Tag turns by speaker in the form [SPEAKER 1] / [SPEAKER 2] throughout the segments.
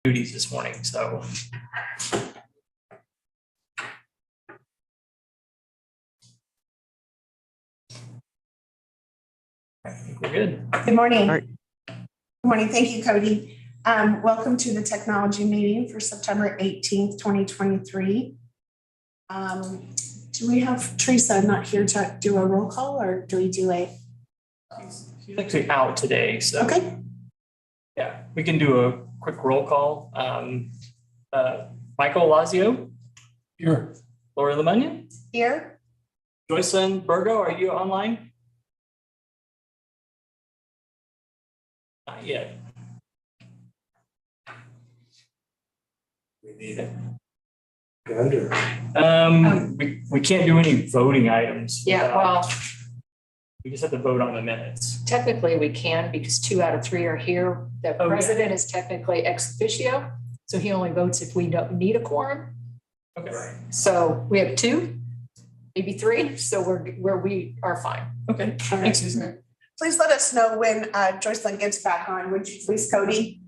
[SPEAKER 1] duties this morning, so. I think we're good.
[SPEAKER 2] Good morning.
[SPEAKER 3] Right.
[SPEAKER 2] Good morning. Thank you, Cody. Welcome to the technology meeting for September 18th, 2023. Do we have Teresa not here to do a roll call, or do we do a?
[SPEAKER 1] She's actually out today, so.
[SPEAKER 2] Okay.
[SPEAKER 1] Yeah, we can do a quick roll call. Michael Lazio.
[SPEAKER 3] Here.
[SPEAKER 1] Lori Lemunion.
[SPEAKER 2] Here.
[SPEAKER 1] Joycelyn Burgo, are you online? Not yet. We need it. We can't do any voting items.
[SPEAKER 4] Yeah, well,
[SPEAKER 1] We just have to vote on the minutes.
[SPEAKER 4] technically we can because 2 out of 3 are here. The
[SPEAKER 1] Oh, yeah.
[SPEAKER 4] president is technically ex officio, so he only votes if we don't need a quorum.
[SPEAKER 1] Okay.
[SPEAKER 4] So we have 2, maybe 3, so we are fine.
[SPEAKER 1] Okay, thanks, Susan.
[SPEAKER 2] Please let us know when Joycelyn gets back on, would you please, Cody?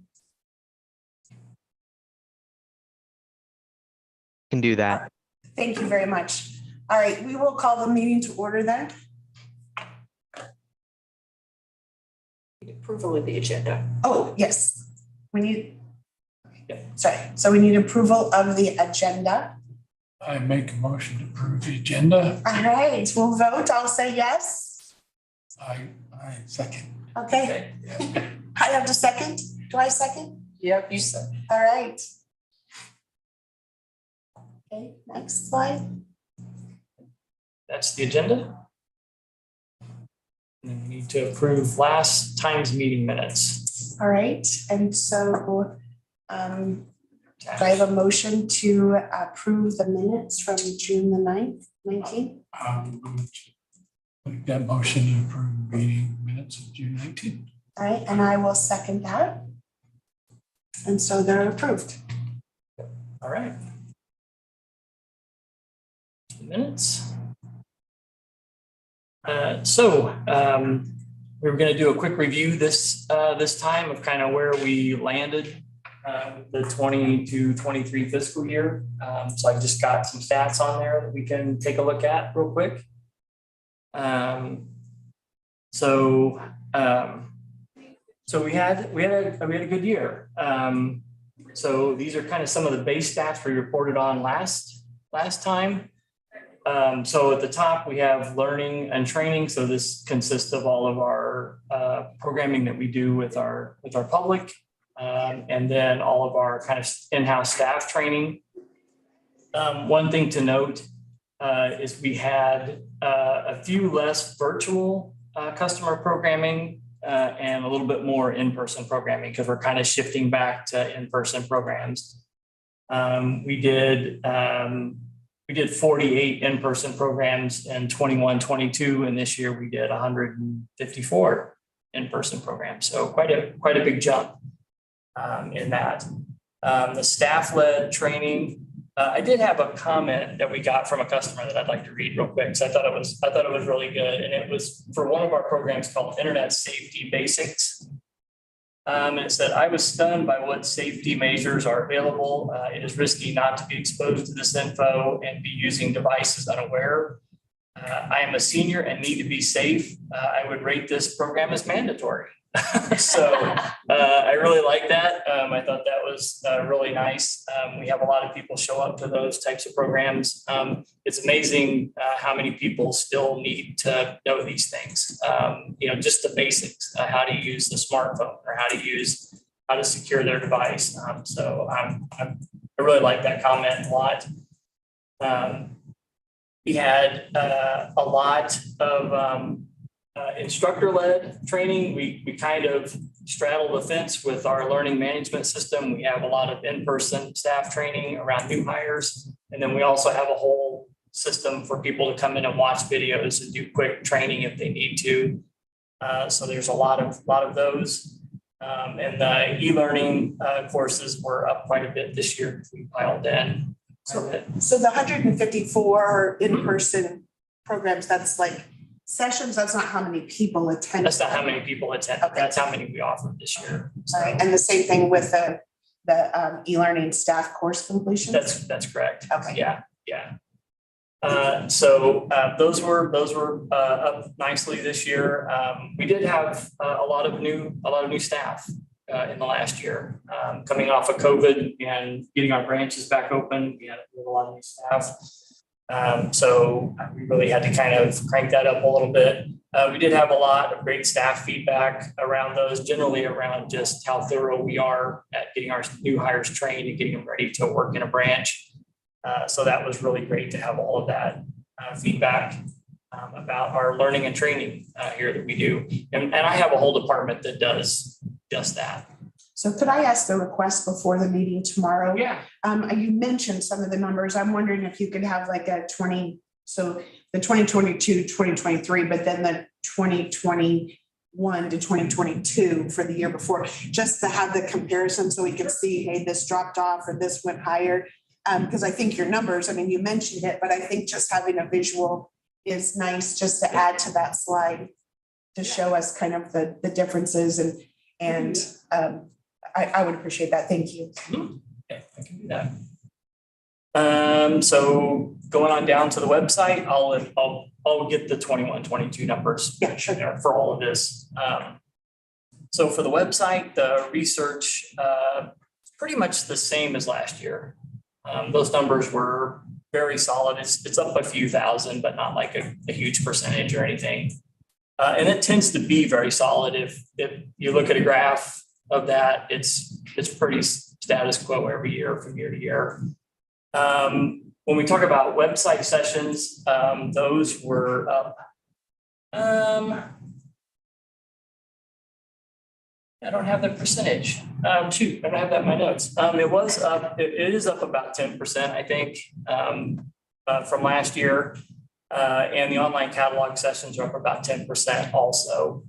[SPEAKER 3] Can do that.
[SPEAKER 2] Thank you very much. All right, we will call the meeting to order then.
[SPEAKER 4] Approval of the agenda.
[SPEAKER 2] Oh, yes. We need,
[SPEAKER 1] Yeah.
[SPEAKER 2] sorry. So we need approval of the agenda.
[SPEAKER 5] I make a motion to approve the agenda.
[SPEAKER 2] All right, we'll vote. I'll say yes.
[SPEAKER 5] I second.
[SPEAKER 2] Okay.
[SPEAKER 1] Okay.
[SPEAKER 2] I have to second. Do I second?
[SPEAKER 4] Yep, you said.
[SPEAKER 2] All right. Okay, next slide.
[SPEAKER 1] That's the agenda. And then we need to approve last time's meeting minutes.
[SPEAKER 2] All right, and so do I have a motion to approve the minutes from June the 9th, 19th?
[SPEAKER 5] Make that motion to approve meeting minutes of June 19th.
[SPEAKER 2] All right, and I will second that. And so they're approved.
[SPEAKER 1] All right. Minutes. We were going to do a quick review this time of kind of where we landed the 22-23 fiscal year. So I've just got some stats on there that we can take a look at real quick. So we had a good year. So these are kind of some of the base stats we reported on last time. So at the top, we have learning and training. So this consists of all of our programming that we do with our public, and then all of our kind of in-house staff training. One thing to note is we had a few less virtual customer programming and a little bit more in-person programming because we're kind of shifting back to in-person programs. We did 48 in-person programs in 21-22, and this year we did 154 in-person programs. So quite a big jump in that. The staff-led training. I did have a comment that we got from a customer that I'd like to read real quick. So I thought it was really good, and it was for one of our programs called Internet Safety Basics. And it said, I was stunned by what safety measures are available. It is risky not to be exposed to this info and be using devices unaware. I am a senior and need to be safe. I would rate this program as mandatory. So I really like that. I thought that was really nice. We have a lot of people show up to those types of programs. It's amazing how many people still need to know these things. Just the basics, how to use the smartphone or how to secure their device. So I really like that comment a lot. We had a lot of instructor-led training. We kind of straddle the fence with our learning management system. We have a lot of in-person staff training around new hires. And then we also have a whole system for people to come in and watch videos and do quick training if they need to. So there's a lot of those. And the e-learning courses were up quite a bit this year because we piled in.
[SPEAKER 2] So the 154 in-person programs, that's like sessions, that's not how many people attend.
[SPEAKER 1] That's not how many people attend.
[SPEAKER 2] Okay.
[SPEAKER 1] That's how many we offered this year.
[SPEAKER 2] All right, and the same thing with the the e-learning staff course completion?
[SPEAKER 1] That's correct.
[SPEAKER 2] Okay.
[SPEAKER 1] Yeah. Those were up nicely this year. We did have a lot of new staff in the last year, coming off of COVID and getting our branches back open. We had a lot of new staff. So we really had to kind of crank that up a little bit. We did have a lot of great staff feedback around those, generally around just how thorough we are at getting our new hires trained and getting them ready to work in a branch. So that was really great to have all of that feedback about our learning and training here that we do. And I have a whole department that does just that.
[SPEAKER 2] So could I ask the request before the meeting tomorrow?
[SPEAKER 1] Yeah.
[SPEAKER 2] You mentioned some of the numbers. I'm wondering if you could have like a 20, so the 2022, 2023, but then the 2021 to 2022 for the year before, just to have the comparison so we can see, hey, this dropped off or this went higher. Because I think your numbers, I mean, you mentioned it, but I think just having a visual is nice just to add to that slide to show us kind of the differences and I would appreciate that. Thank you.
[SPEAKER 1] Okay, I can do that. So going on down to the website, I'll get the 21, 22 numbers.
[SPEAKER 2] Yeah, sure.
[SPEAKER 1] For all of this. So for the website, the research is pretty much the same as last year. Those numbers were very solid. It's up a few thousand, but not like a huge percentage or anything. And it tends to be very solid. If you look at a graph of that, it's pretty status quo every year from year to year. When we talk about website sessions, those were up. I don't have the percentage. I don't have that in my notes. It was up, it is up about 10%, I think, from last year. And the online catalog sessions are up about 10% also.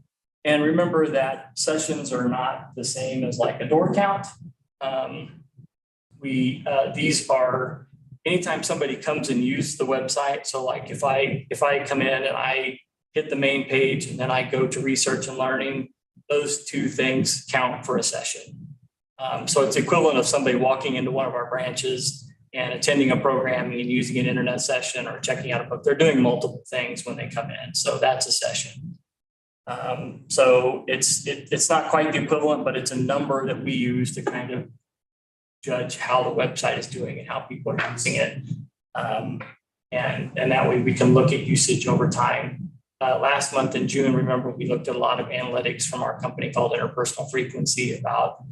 [SPEAKER 1] And remember that sessions are not the same as like a door count. These are anytime somebody comes and uses the website. So like if I come in and I hit the main page and then I go to research and learning, those two things count for a session. So it's equivalent of somebody walking into one of our branches and attending a program and using an internet session or checking out a book. They're doing multiple things when they come in. So that's a session. So it's not quite the equivalent, but it's a number that we use to kind of judge how the website is doing and how people are using it. And that way we can look at usage over time. Last month in June, remember, we looked at a lot of analytics from our company called Interpersonal Frequency about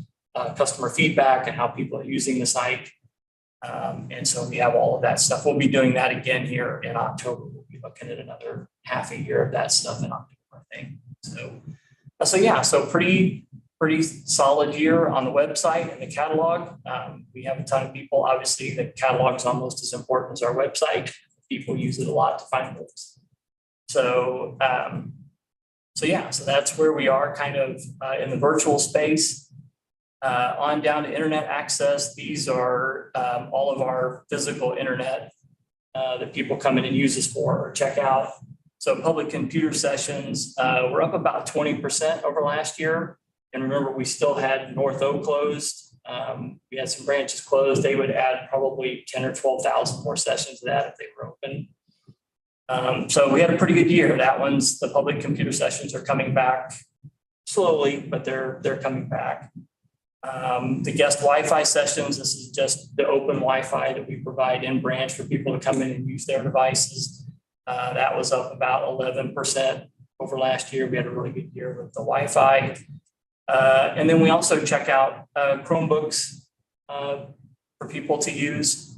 [SPEAKER 1] customer feedback and how people are using the site. And so we have all of that stuff. We'll be doing that again here in October. We'll be looking at another half a year of that stuff in October, I think. So pretty solid year on the website and the catalog. We have a ton of people. Obviously, the catalog is almost as important as our website. People use it a lot to find books. So that's where we are kind of in the virtual space. On down to internet access. These are all of our physical internet that people come in and use us for or check out. So public computer sessions, we're up about 20% over last year. And remember, we still had North Oak closed. We had some branches closed. They would add probably 10 or 12,000 more sessions to that if they were open. So we had a pretty good year. The public computer sessions are coming back slowly, but they're coming back. The guest Wi-Fi sessions, this is just the open Wi-Fi that we provide in branch for people to come in and use their devices. That was up about 11% over last year. We had a really good year with the Wi-Fi. And then we also check out Chromebooks for people to use.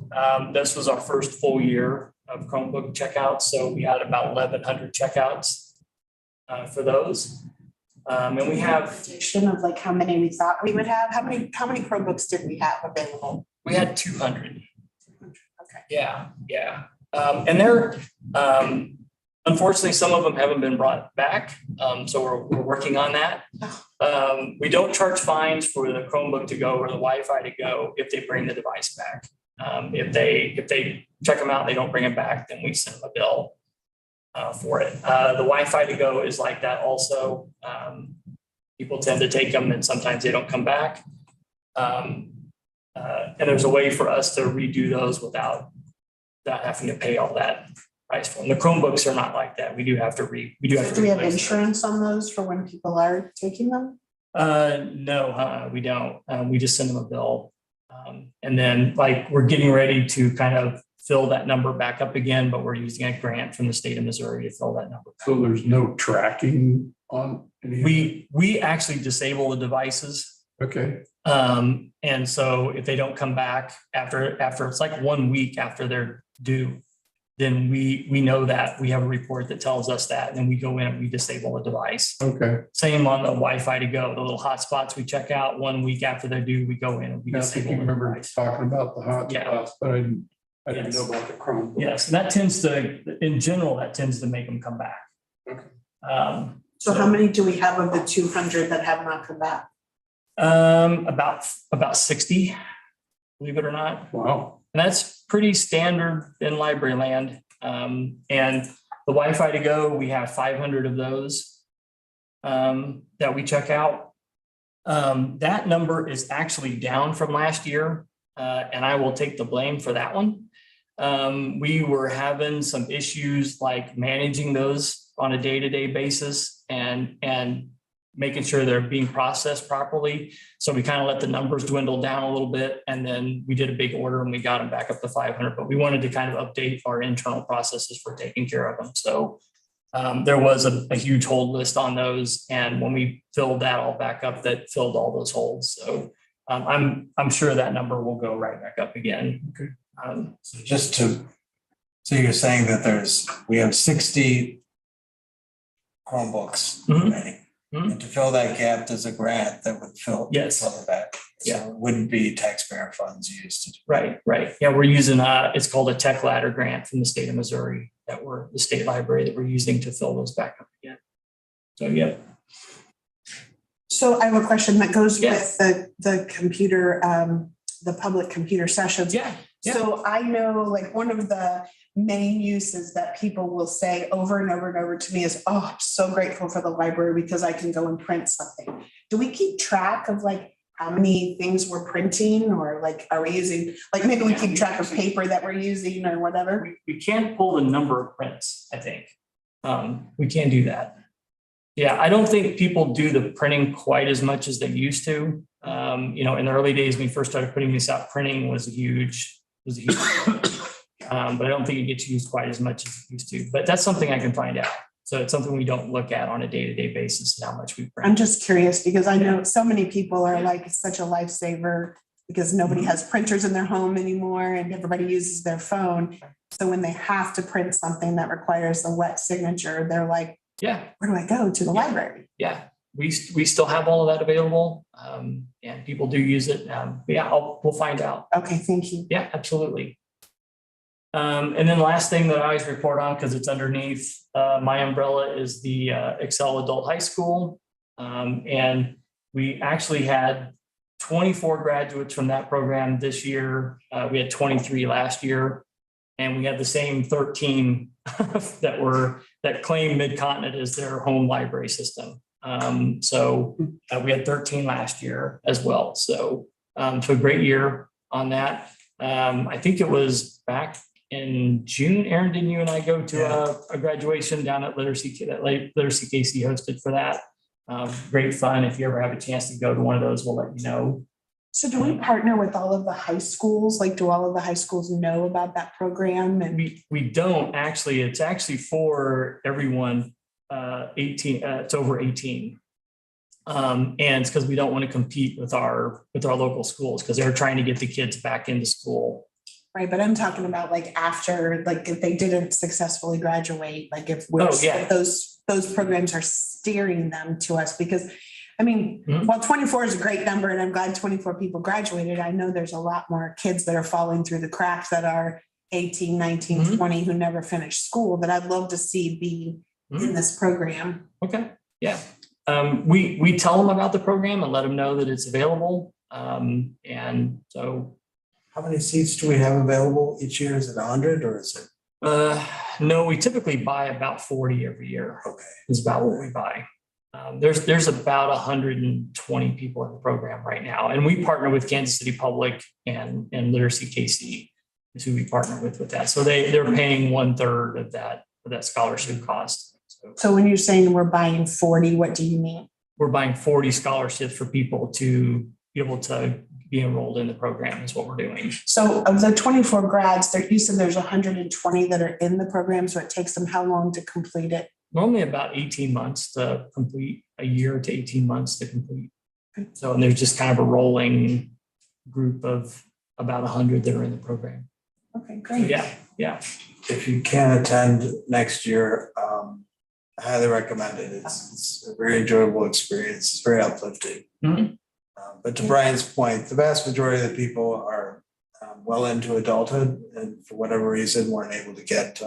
[SPEAKER 1] This was our first full year of Chromebook checkouts. So we had about 1,100 checkouts for those. And we have
[SPEAKER 2] of like how many we thought we would have. How many Chromebooks did we have available?
[SPEAKER 1] We had 200.
[SPEAKER 2] Okay.
[SPEAKER 1] Yeah. And they're unfortunately some of them haven't been brought back. So we're working on that. We don't charge fines for the Chromebook to go or the Wi-Fi to go if they bring the device back. If they check them out and they don't bring it back, then we send them a bill for it. The Wi-Fi to go is like that also. People tend to take them and sometimes they don't come back. And there's a way for us to redo those without having to pay all that price for them. The Chromebooks are not like that. We do have to
[SPEAKER 2] Do we have
[SPEAKER 1] replace those.
[SPEAKER 2] insurance on those for when people are taking them?
[SPEAKER 1] No, we don't. We just send them a bill. And then like we're getting ready to kind of fill that number back up again, but we're using a grant from the state of Missouri to fill that number.
[SPEAKER 5] So there's no tracking on any?
[SPEAKER 1] We actually disable the devices.
[SPEAKER 5] Okay,
[SPEAKER 1] And so if they don't come back after it's like 1 week after they're due, then we know that we have a report that tells us that, and then we go in and we disable the device.
[SPEAKER 5] okay.
[SPEAKER 1] Same on the Wi-Fi to go, the little hotspots we check out 1 week after they're due, we go in and we
[SPEAKER 5] Now, I think
[SPEAKER 1] disable
[SPEAKER 5] you
[SPEAKER 1] the
[SPEAKER 5] remember
[SPEAKER 1] device.
[SPEAKER 5] talking about the
[SPEAKER 1] Yeah.
[SPEAKER 5] hotspots, but I didn't
[SPEAKER 1] Yes.
[SPEAKER 5] know about the Chromebook.
[SPEAKER 1] Yes, and that tends to, in general, that tends to make them come back.
[SPEAKER 5] Okay.
[SPEAKER 2] So how many do we have of the 200 that have not come back?
[SPEAKER 1] About 60, believe it or not.
[SPEAKER 5] Wow.
[SPEAKER 1] And that's pretty standard in library land. And the Wi-Fi to go, we have 500 of those that we check out. That number is actually down from last year, and I will take the blame for that one. We were having some issues like managing those on a day-to-day basis and making sure they're being processed properly. So we kind of let the numbers dwindle down a little bit, and then we did a big order and we got them back up to 500, but we wanted to kind of update our internal processes for taking care of them. So there was a huge hold list on those. And when we filled that all back up, that filled all those holes. So I'm sure that number will go right back up again.
[SPEAKER 5] Okay.
[SPEAKER 6] So you're saying that we have 60 Chromebooks
[SPEAKER 1] Mhm.
[SPEAKER 6] remaining.
[SPEAKER 1] Mhm.
[SPEAKER 6] And to fill that gap, there's a grant that would fill
[SPEAKER 1] Yes.
[SPEAKER 6] that.
[SPEAKER 1] Yeah.
[SPEAKER 6] So it wouldn't be taxpayer funds used to do.
[SPEAKER 1] Right. Yeah, we're using it's called a Tech Ladder grant from the state of Missouri the state library that we're using to fill those back up again. So, yeah.
[SPEAKER 2] So I have a question that goes
[SPEAKER 1] Yeah.
[SPEAKER 2] with the computer, the public computer sessions.
[SPEAKER 1] Yeah.
[SPEAKER 2] So I know like one of the main uses that people will say over and over and over to me is, oh, I'm so grateful for the library because I can go and print something. Do we keep track of like how many things we're printing, or like, are we using, like maybe we keep track of paper that we're using or whatever?
[SPEAKER 1] We can't pull the number of prints, I think. We can do that. Yeah, I don't think people do the printing quite as much as they used to. In the early days, when we first started putting this out, printing was a huge but I don't think it gets used quite as much as it used to. But that's something I can find out. So it's something we don't look at on a day-to-day basis, how much we print.
[SPEAKER 2] I'm just curious because I know so many people are like such a lifesaver because nobody has printers in their home anymore and everybody uses their phone. So when they have to print something that requires a wet signature, they're like,
[SPEAKER 1] Yeah,
[SPEAKER 2] where do I go? To the library?
[SPEAKER 1] yeah. We still have all of that available, and people do use it. We'll find out.
[SPEAKER 2] Okay, thank you.
[SPEAKER 1] Yeah, absolutely. And then the last thing that I always report on, because it's underneath my umbrella, is the Excel Adult High School. And we actually had 24 graduates from that program this year. We had 23 last year, and we had the same 13 that claim Mid-Continent as their home library system. So we had 13 last year as well. So a great year on that. I think it was back in June. Aaron, didn't you and I go to a graduation down at Literacy that Literacy KC hosted for that? Great fun. If you ever have a chance to go to one of those, we'll let you know.
[SPEAKER 2] So do we partner with all of the high schools? Like, do all of the high schools know about that program? And
[SPEAKER 1] We don't actually. It's actually for everyone 18. It's over 18. And it's because we don't want to compete with our local schools because they're trying to get the kids back into school.
[SPEAKER 2] right, but I'm talking about like after, like if they didn't successfully graduate, like if we're, if those programs are steering them to us, because I mean, while 24 is a great number and I'm glad 24 people graduated, I know there's a lot more kids that are falling through the cracks that are 18, 19, 20 who never finished school that I'd love to see be in this program.
[SPEAKER 1] Okay. Yeah. We tell them about the program and let them know that it's available. And so.
[SPEAKER 6] How many seats do we have available each year? Is it 100 or is it?
[SPEAKER 1] No, we typically buy about 40 every year.
[SPEAKER 6] Okay.
[SPEAKER 1] Is about what we buy. There's about 120 people in the program right now, and we partner with Kansas City Public and Literacy KC is who we partner with that. So they're paying 1/3 of that scholarship cost.
[SPEAKER 2] So when you're saying we're buying 40, what do you mean?
[SPEAKER 1] We're buying 40 scholarships for people to be able to be enrolled in the program is what we're doing.
[SPEAKER 2] So of the 24 grads, there, you said there's 120 that are in the program. So it takes them how long to complete it?
[SPEAKER 1] Normally about 18 months to complete, a year to 18 months to complete. So and there's just kind of a rolling group of about 100 that are in the program.
[SPEAKER 2] Okay,
[SPEAKER 1] So
[SPEAKER 2] great.
[SPEAKER 1] yeah.
[SPEAKER 6] If you can attend next year, I highly recommend it. It's a very enjoyable experience. It's very uplifting.
[SPEAKER 1] Mhm.
[SPEAKER 6] But to Brian's point, the vast majority of the people are well into adulthood and for whatever reason weren't able to get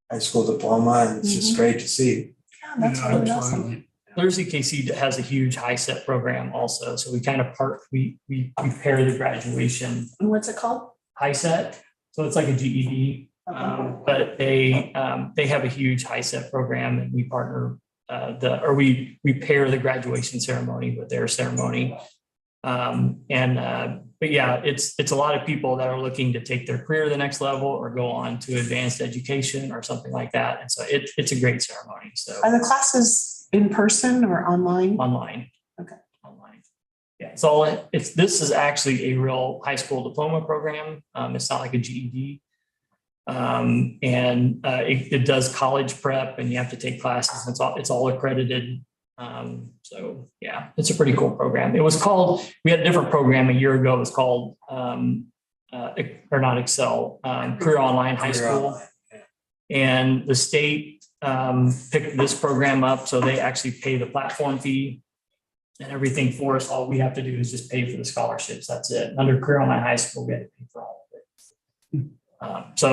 [SPEAKER 6] high school diploma, and it's just great to see.
[SPEAKER 2] Yeah, that's
[SPEAKER 5] Yeah,
[SPEAKER 2] really awesome.
[SPEAKER 5] absolutely.
[SPEAKER 1] Literacy KC has a huge high set program also. So we kind of we pair the graduation
[SPEAKER 2] And what's it called?
[SPEAKER 1] high set. So it's like a GED, but they have a huge high set program, and we partner we pair the graduation ceremony with their ceremony. But yeah, it's a lot of people that are looking to take their career to the next level or go on to advanced education or something like that. And so it's a great ceremony. So
[SPEAKER 2] Are the classes in person or online?
[SPEAKER 1] online.
[SPEAKER 2] Okay.
[SPEAKER 1] Online. Yeah. This is actually a real high school diploma program. It's not like a GED. It does college prep, and you have to take classes. It's all accredited. So yeah, it's a pretty cool program. We had a different program a year ago. It was called, or not Excel, Career Online High School. And the state, picked this program up. So they actually pay the platform fee and everything for us. All we have to do is just pay for the scholarships. That's it. Under Career Online High School, we had to pay for all of it.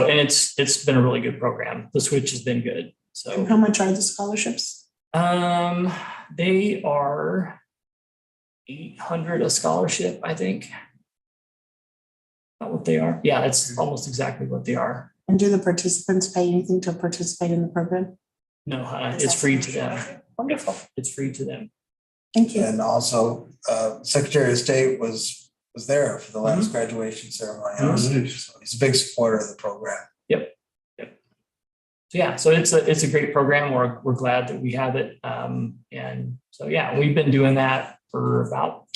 [SPEAKER 1] And it's been a really good program. The switch has been good. So
[SPEAKER 2] How much are the scholarships?
[SPEAKER 1] they are 800 a scholarship, I think. Not what they are. Yeah, it's almost exactly what they are.
[SPEAKER 2] And do the participants pay anything to participate in the program?
[SPEAKER 1] No, it's free to them.
[SPEAKER 2] Wonderful.
[SPEAKER 1] It's free to them.
[SPEAKER 2] Thank you.
[SPEAKER 6] And also, Secretary of State was there for the last graduation ceremony. Also. So he's a big supporter of the program.
[SPEAKER 1] Yep. So yeah, so it's a great program. We're glad that we have it. And so yeah, we've been doing that for about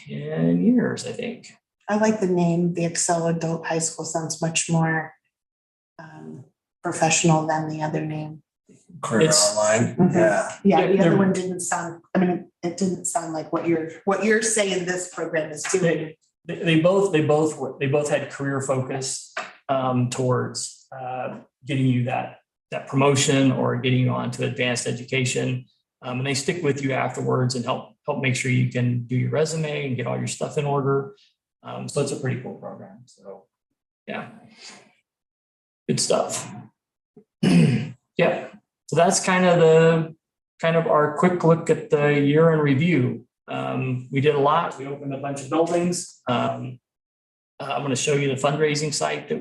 [SPEAKER 1] 10 years, I think.
[SPEAKER 2] I like the name, the Excel Adult High School sounds much more professional than the other name.
[SPEAKER 6] Career Online. Yeah.
[SPEAKER 2] Yeah, the
[SPEAKER 1] They're-
[SPEAKER 2] other one didn't sound, it didn't sound like what you're saying this program is doing.
[SPEAKER 1] They both had career focus towards getting you that promotion or getting you on to advanced education. And they stick with you afterwards and help make sure you can do your resume and get all your stuff in order. So it's a pretty cool program. So yeah, good stuff. Yeah. So that's kind of our quick look at the year in review. We did a lot. We opened a bunch of buildings. I'm going to show you the fundraising site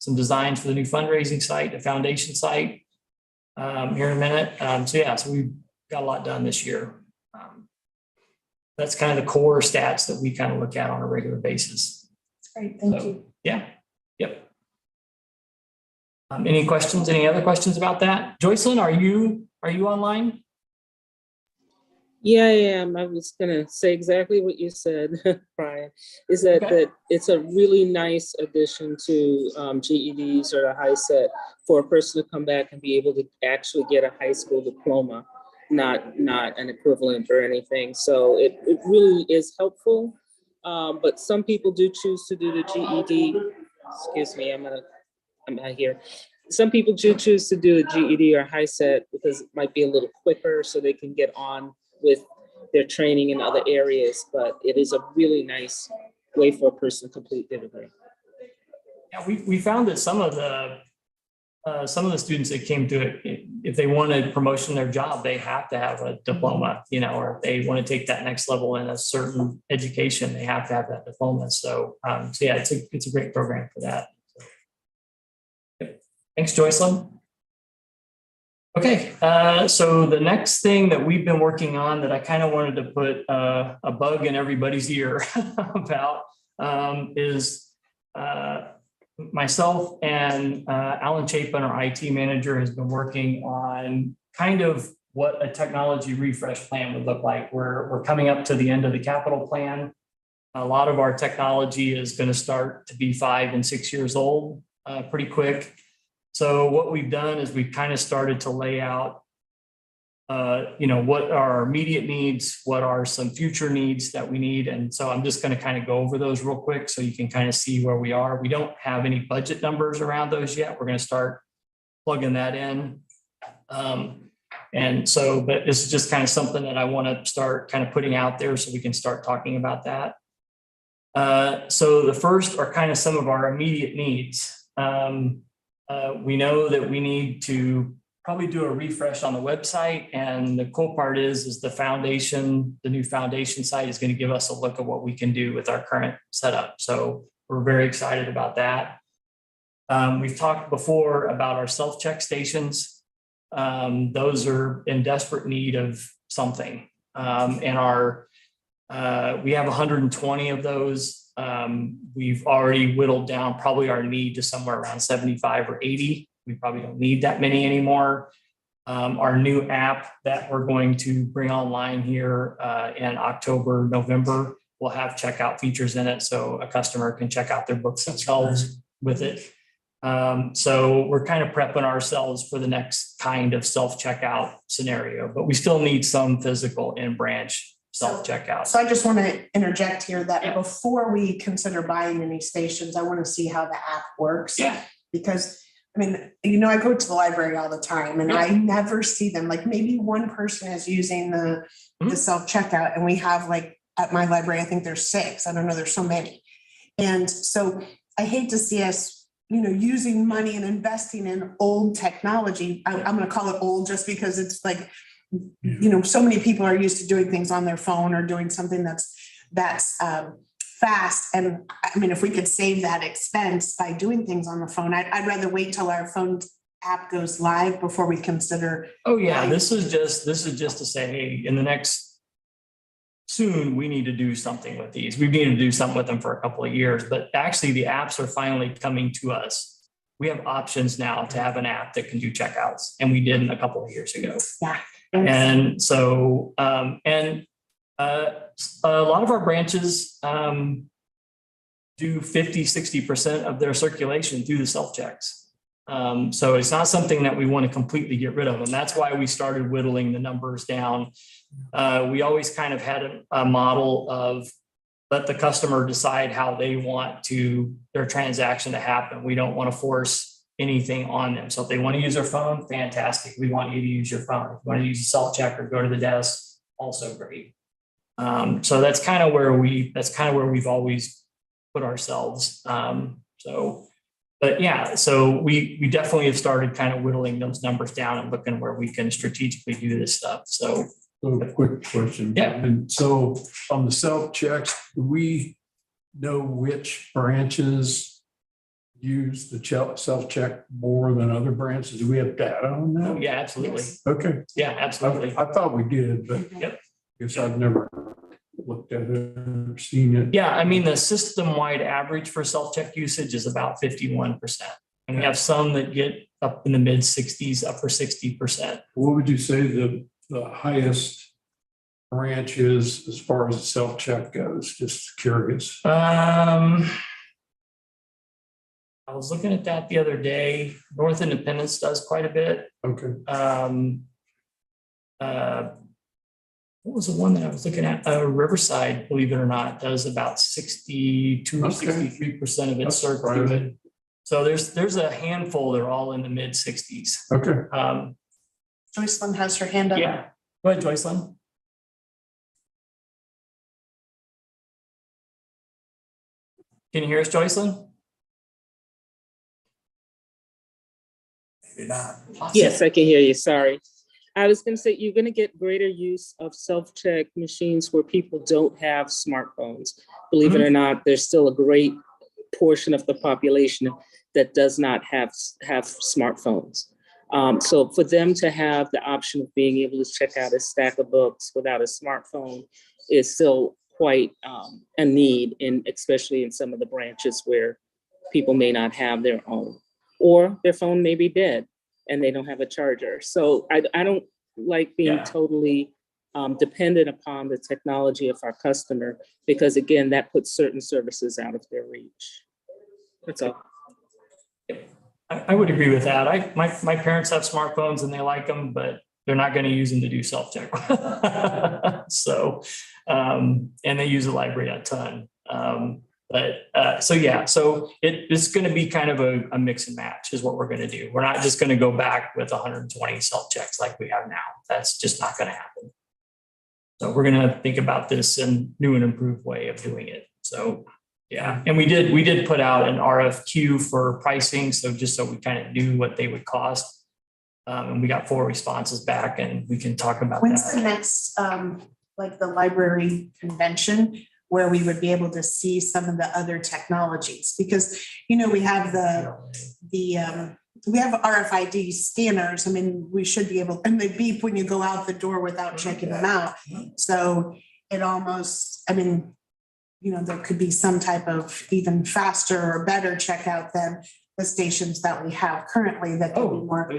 [SPEAKER 1] some designs for the new fundraising site, the foundation site here in a minute. So we've got a lot done this year. That's kind of the core stats that we kind of look at on a regular basis.
[SPEAKER 2] Great, thank you.
[SPEAKER 1] Yeah. Yep. Any questions? Any other questions about that? Joycelyn, are you online?
[SPEAKER 7] Yeah, I am. I was gonna say exactly what you said, Brian, is that it's a really nice addition to GEDs or a high set for a person to come back and be able to actually get a high school diploma, not an equivalent or anything. So it really is helpful. But some people do choose to do the GED. Excuse me, I'm not here. Some people do choose to do a GED or high set because it might be a little quicker so they can get on with their training in other areas, but it is a really nice way for a person to complete their degree.
[SPEAKER 1] Yeah, we found that some of the students that came to it, if they wanted promotion in their job, they have to have a diploma, or if they want to take that next level in a certain education, they have to have that diploma. So yeah, it's a great program for that. Thanks, Joycelyn. Okay, so the next thing that we've been working on that I kind of wanted to put a bug in everybody's ear about is myself and Alan Chapin, our IT manager, has been working on kind of what a technology refresh plan would look like. We're coming up to the end of the capital plan. A lot of our technology is going to start to be 5 and 6 years old pretty quick. So what we've done is we've kind of started to lay out, what are our immediate needs, what are some future needs that we need. And so I'm just going to kind of go over those real quick so you can kind of see where we are. We don't have any budget numbers around those yet. We're going to start plugging that in. And so, but this is just kind of something that I want to start kind of putting out there so we can start talking about that. So the first are kind of some of our immediate needs. We know that we need to probably do a refresh on the website. And the cool part is the foundation, the new foundation site is going to give us a look at what we can do with our current setup. So we're very excited about that. We've talked before about our self-check stations. Those are in desperate need of something. And we have 120 of those. We've already whittled down probably our need to somewhere around 75 or 80. We probably don't need that many anymore. Our new app that we're going to bring online here in October, November, will have checkout features in it. So a customer can check out their books themselves with it. So we're kind of prepping ourselves for the next kind of self-checkout scenario, but we still need some physical in-branch self-checkout.
[SPEAKER 2] So I just want to interject here that before we consider buying any stations, I want to see how the app works.
[SPEAKER 1] Yeah.
[SPEAKER 2] Because I mean, I go to the library all the time and I never see them. Like maybe one person is using the self-checkout, and we have like at my library, I think there's 6. I don't know, there's so many. And so I hate to see us, using money and investing in old technology. I'm going to call it old just because it's like, so many people are used to doing things on their phone or doing something that's fast. And I mean, if we could save that expense by doing things on the phone, I'd rather wait till our phone app goes live before we consider.
[SPEAKER 1] Oh yeah, this is just to say, hey, in the next soon, we need to do something with these. We've needed to do something with them for a couple of years, but actually the apps are finally coming to us. We have options now to have an app that can do checkouts, and we didn't a couple of years ago.
[SPEAKER 2] Yeah.
[SPEAKER 1] And so, a lot of our branches do 50-60% of their circulation through the self-checks. So it's not something that we want to completely get rid of. And that's why we started whittling the numbers down. We always kind of had a model of let the customer decide how they want their transaction to happen. We don't want to force anything on them. So if they want to use their phone, fantastic. We want you to use your phone. If you want to use a self-check or go to the desk, also great. So that's kind of where we've always put ourselves. But yeah, so we definitely have started kind of whittling those numbers down and looking where we can strategically do this stuff. So
[SPEAKER 5] a quick question.
[SPEAKER 1] Yeah.
[SPEAKER 5] And so on the self-checks, do we know which branches use the self-check more than other branches? Do we have data on that?
[SPEAKER 1] oh, yeah, absolutely.
[SPEAKER 5] Okay.
[SPEAKER 1] Yeah, absolutely.
[SPEAKER 5] I thought we did, but
[SPEAKER 1] Yep.
[SPEAKER 5] I guess I've never looked at it or seen it.
[SPEAKER 1] Yeah, I mean, the system-wide average for self-check usage is about 51%. And we have some that get up in the mid 60s, upper 60%.
[SPEAKER 5] What would you say the highest branch is as far as the self-check goes? Just curious.
[SPEAKER 1] I was looking at that the other day. North Independence does quite a bit.
[SPEAKER 5] Okay.
[SPEAKER 1] What was the one that I was looking at? Riverside, believe it or not, does about 62 or 63% of its circ through it. So there's a handful. They're all in the mid 60s.
[SPEAKER 5] Okay.
[SPEAKER 2] Joycelyn has her hand up.
[SPEAKER 1] Yeah. Go ahead, Joycelyn. Can you hear us, Joycelyn?
[SPEAKER 6] Maybe not.
[SPEAKER 7] Yes, I can hear you. Sorry. I was going to say, you're going to get greater use of self-check machines where people don't have smartphones. Believe it or not, there's still a great portion of the population that does not have smartphones. So for them to have the option of being able to check out a stack of books without a smartphone is still quite a need, and especially in some of the branches where people may not have their own, or their phone may be dead and they don't have a charger. So I don't like being totally dependent upon the technology of our customer, because again, that puts certain services out of their reach. That's all.
[SPEAKER 1] I would agree with that. My parents have smartphones and they like them, but they're not going to use them to do self-check. So, and they use the library a ton. So it's going to be kind of a mix and match is what we're going to do. We're not just going to go back with 120 self-checks like we have now. That's just not going to happen. So we're going to think about this in new and improved way of doing it. So yeah, and we did put out an RFQ for pricing. So just so we kind of knew what they would cost. And we got 4 responses back, and we can talk about
[SPEAKER 2] When's
[SPEAKER 1] that.
[SPEAKER 2] the next, like the library convention where we would be able to see some of the other technologies? Because, you know, we have we have RFID scanners. I mean, we should be able, and they beep when you go out the door without checking them out. So it almost, I mean, you know, there could be some type of even faster or better checkout than the stations that we have currently that could be more,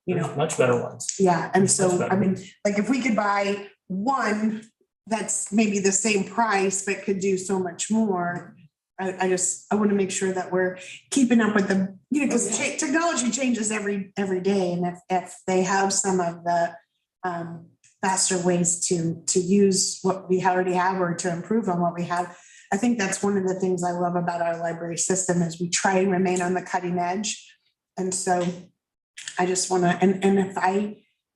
[SPEAKER 2] you know,
[SPEAKER 1] Much better ones.
[SPEAKER 2] yeah. And so,
[SPEAKER 1] Much better.
[SPEAKER 2] I mean, like if we could buy one that's maybe the same price, but could do so much more. I want to make sure that we're keeping up with the, you know, because technology changes every day. And if they have some of the faster ways to use what we already have or to improve on what we have, I think that's one of the things I love about our library system is we try and remain on the cutting edge. And so I just want to, and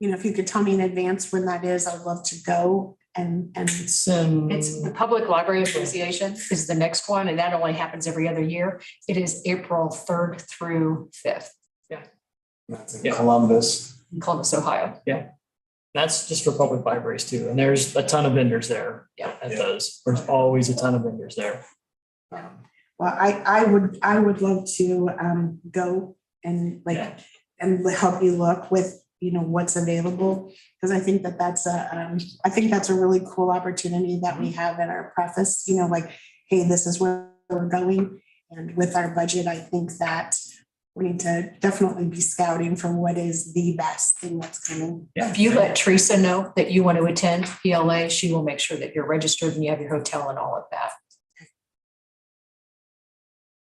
[SPEAKER 2] if you could tell me in advance when that is, I'd love to go and.
[SPEAKER 1] It's
[SPEAKER 4] the Public Library Association is the next one, and that only happens every other year. It is April 3rd through 5th
[SPEAKER 6] That's in Columbus.
[SPEAKER 4] in Columbus, Ohio.
[SPEAKER 1] that's just for public libraries too. And there's a ton of vendors there. At those. There's always a ton of vendors there.
[SPEAKER 2] Well, I would love to go and and help you look with, you know, what's available. Because I think that's a really cool opportunity that we have in our preface, you know, like, hey, this is where we're going. And with our budget, I think that we need to definitely be scouting for what is the best thing that's coming.
[SPEAKER 4] If you let Teresa know that you want to attend PLA, she will make sure that you're registered and you have your hotel and all of that.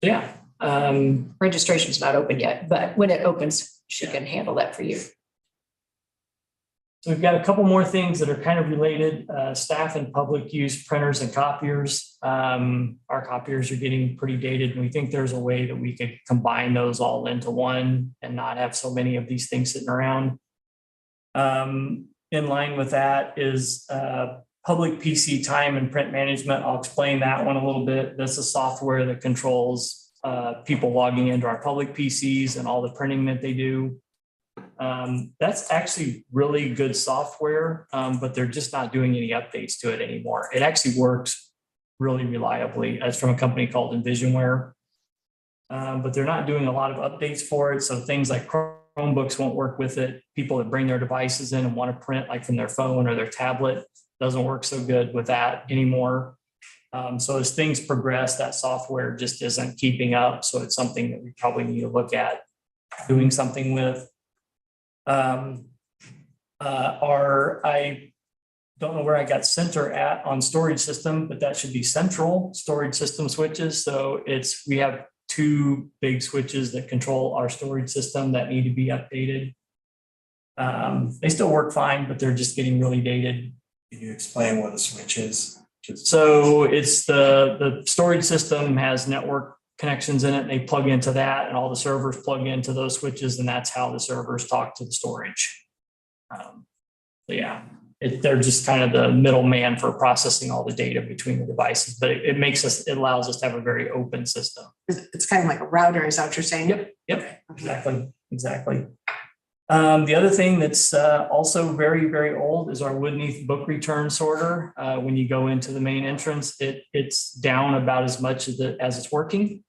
[SPEAKER 1] Yeah.
[SPEAKER 4] Registration's not open yet, but when it opens, she can handle that for you.
[SPEAKER 1] So we've got a couple more things that are kind of related. Staff and public use printers and copiers. Our copiers are getting pretty dated, and we think there's a way that we could combine those all into one and not have so many of these things sitting around. In line with that is public PC time and print management. I'll explain that one a little bit. This is software that controls people logging into our public PCs and all the printing that they do. That's actually really good software, but they're just not doing any updates to it anymore. It actually works really reliably. It's from a company called Envisionware, but they're not doing a lot of updates for it. So things like Chromebooks won't work with it. People that bring their devices in and want to print like from their phone or their tablet doesn't work so good with that anymore. So as things progress, that software just isn't keeping up. So it's something that we probably need to look at doing something with. I don't know where I got center at on storage system, but that should be central storage system switches. So we have 2 big switches that control our storage system that need to be updated. They still work fine, but they're just getting really dated.
[SPEAKER 6] Can you explain what a switch is?
[SPEAKER 1] So it's the storage system has network connections in it, and they plug into that, and all the servers plug into those switches, and that's how the servers talk to the storage. They're just kind of the middleman for processing all the data between the devices, but it allows us to have a very open system.
[SPEAKER 2] It's kind of like a router, is that what you're saying?
[SPEAKER 1] Yep, exactly. The other thing that's also very, very old is our Woodneath book return sorter. When you go into the main entrance, it's down about as much as it's working.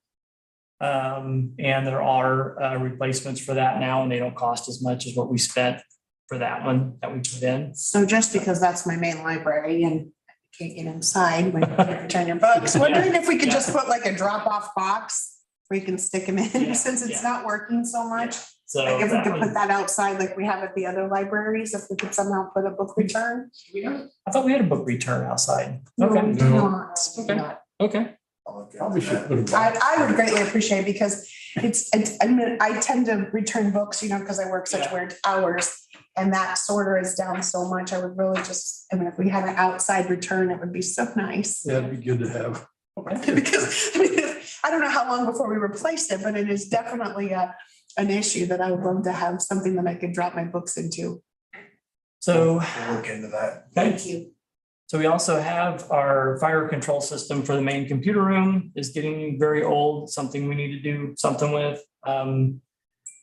[SPEAKER 1] And there are replacements for that now, and they don't cost as much as what we spent for that one that we put in.
[SPEAKER 2] So just because that's my main library and I can't get inside when you return your books, wondering if we could just put like a drop-off box where you can stick them in,
[SPEAKER 1] Yeah,
[SPEAKER 2] since it's
[SPEAKER 1] yeah.
[SPEAKER 2] not working so much.
[SPEAKER 1] So
[SPEAKER 2] Like if we
[SPEAKER 1] that
[SPEAKER 2] could
[SPEAKER 1] one-
[SPEAKER 2] put that outside like we have at the other libraries, if we could somehow put a book return.
[SPEAKER 1] I thought we had a book return outside.
[SPEAKER 2] No, we
[SPEAKER 1] Okay,
[SPEAKER 2] do
[SPEAKER 5] No.
[SPEAKER 2] not.
[SPEAKER 1] okay, okay.
[SPEAKER 5] Probably should put a box.
[SPEAKER 2] I would greatly appreciate it because I mean, I tend to return books, because I work such
[SPEAKER 1] Yeah.
[SPEAKER 2] weird hours. And that sorter is down so much. I would really just, if we had an outside return, it would be so nice.
[SPEAKER 5] Yeah, it'd be good to have.
[SPEAKER 2] Because I don't know how long before we replaced it, but it is definitely an issue that I would love to have something that I could drop my books into.
[SPEAKER 1] So,
[SPEAKER 6] We'll look into that.
[SPEAKER 2] Thank you.
[SPEAKER 1] so we also have our fire control system for the main computer room is getting very old, something we need to do something with.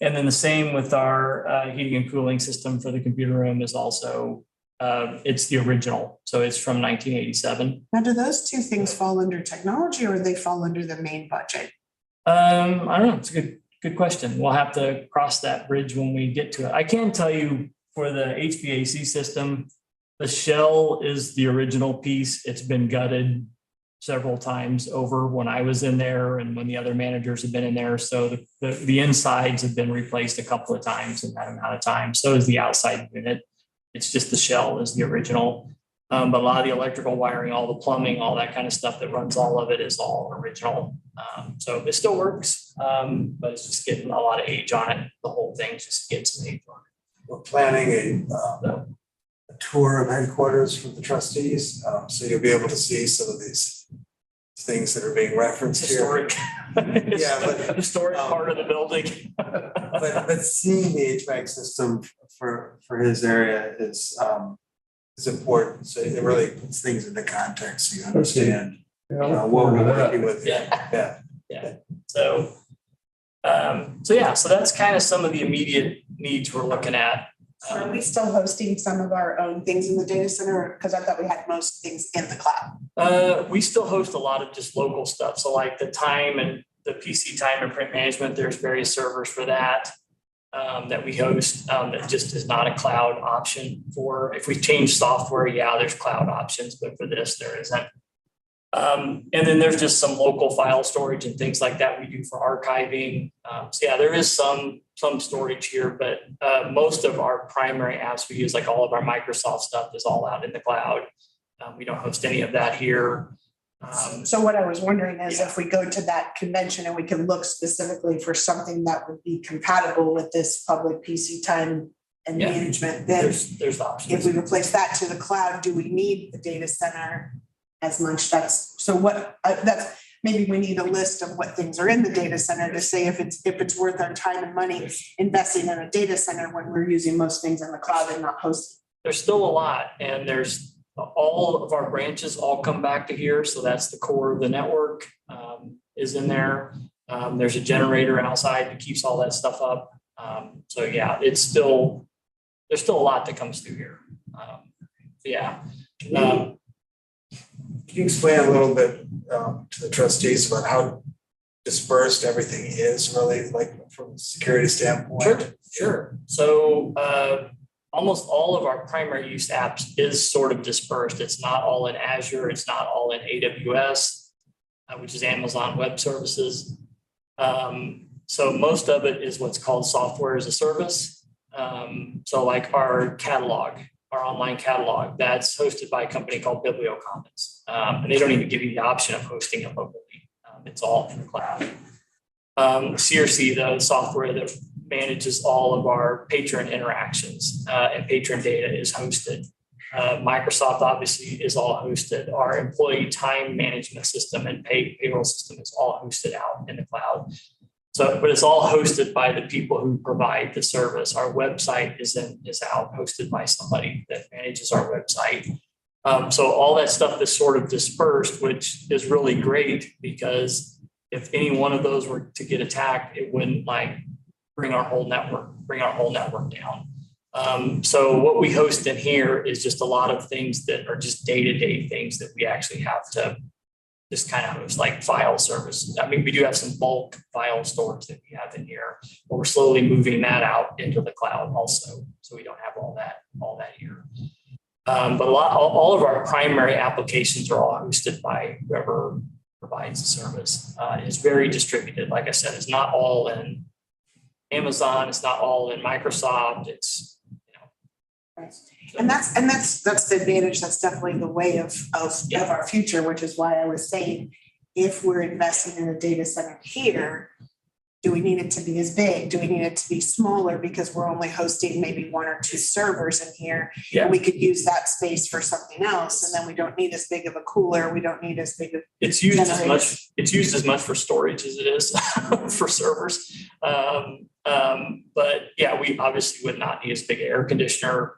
[SPEAKER 1] And then the same with our heating and cooling system for the computer room is also, it's the original. So it's from 1987.
[SPEAKER 2] Now, do those two things fall under technology or they fall under the main budget?
[SPEAKER 1] I don't know. It's a good question. We'll have to cross that bridge when we get to it. I can tell you for the HVAC system, the shell is the original piece. It's been gutted several times over when I was in there and when the other managers have been in there. So the insides have been replaced a couple of times in that amount of time. So is the outside unit. It's just the shell is the original. But a lot of the electrical wiring, all the plumbing, all that kind of stuff that runs all of it is all original. So it still works, but it's just getting a lot of age on it. The whole thing just gets some age on it.
[SPEAKER 6] We're planning a tour of headquarters for the trustees, so you'll be able to see some of these things that are being referenced here.
[SPEAKER 1] Historic.
[SPEAKER 6] Yeah, but,
[SPEAKER 1] Historic part of the building.
[SPEAKER 6] But seeing the HVAC system for his area is important. So it really puts things into context, so you understand
[SPEAKER 5] Yeah, I look
[SPEAKER 6] what
[SPEAKER 5] forward to
[SPEAKER 6] we're
[SPEAKER 5] that.
[SPEAKER 6] working with.
[SPEAKER 1] Yeah.
[SPEAKER 6] Yeah.
[SPEAKER 1] So, so that's kind of some of the immediate needs we're looking at.
[SPEAKER 2] Are we still hosting some of our own things in the data center? Because I thought we had most things in the cloud.
[SPEAKER 1] We still host a lot of just local stuff. So like the time and the PC time and print management, there's various servers for that that we host that just is not a cloud option for. If we change software, yeah, there's cloud options, but for this, there isn't. And then there's just some local file storage and things like that we do for archiving. So yeah, there is some storage here, but most of our primary apps we use, like all of our Microsoft stuff, is all out in the cloud. We don't host any of that here.
[SPEAKER 2] So what I was wondering is if we go to that convention and we can look specifically for something that would be compatible with this public PC time and
[SPEAKER 1] Yeah.
[SPEAKER 2] management, then
[SPEAKER 1] There's options.
[SPEAKER 2] if we replace that to the cloud, do we need the data center as much? That's maybe we need a list of what things are in the data center to say if it's worth our time and money investing in a data center when we're using most things in the cloud and not hosting.
[SPEAKER 1] There's still a lot, and there's all of our branches all come back to here. So that's the core of the network is in there. There's a generator outside that keeps all that stuff up. So yeah, there's still a lot that comes through here.
[SPEAKER 6] Can you explain a little bit to the trustees about how dispersed everything is really, like from a security standpoint?
[SPEAKER 1] Sure. So almost all of our primary use apps is sort of dispersed. It's not all in Azure. It's not all in AWS, which is Amazon Web Services. So most of it is what's called software as a service. So like our catalog, our online catalog, that's hosted by a company called BiblioCommons. And they don't even give you the option of hosting it locally. It's all in the cloud. CRC, the software that manages all of our patron interactions and patron data, is hosted. Microsoft obviously is all hosted. Our employee time management system and payroll system is all hosted out in the cloud. So, but it's all hosted by the people who provide the service. Our website is out hosted by somebody that manages our website. So all that stuff is sort of dispersed, which is really great because if any one of those were to get attacked, it wouldn't bring our whole network down. So what we host in here is just a lot of things that are just day-to-day things that we actually have to just kind of host like file service. I mean, we do have some bulk file storage that we have in here, but we're slowly moving that out into the cloud also. So we don't have all that here. But all of our primary applications are all hosted by whoever provides the service. It's very distributed. Like I said, it's not all in Amazon. It's not all in Microsoft. It's,
[SPEAKER 2] And that's the advantage. That's definitely the way of our future, which is why I was saying, if we're investing in a data center here, do we need it to be as big? Do we need it to be smaller because we're only hosting maybe 1 or 2 servers in here?
[SPEAKER 1] Yeah.
[SPEAKER 2] And we could use that space for something else, and then we don't need as big of a cooler. We don't need as big of.
[SPEAKER 1] it's used as much for storage as it is for servers. But yeah, we obviously would not need as big an air conditioner.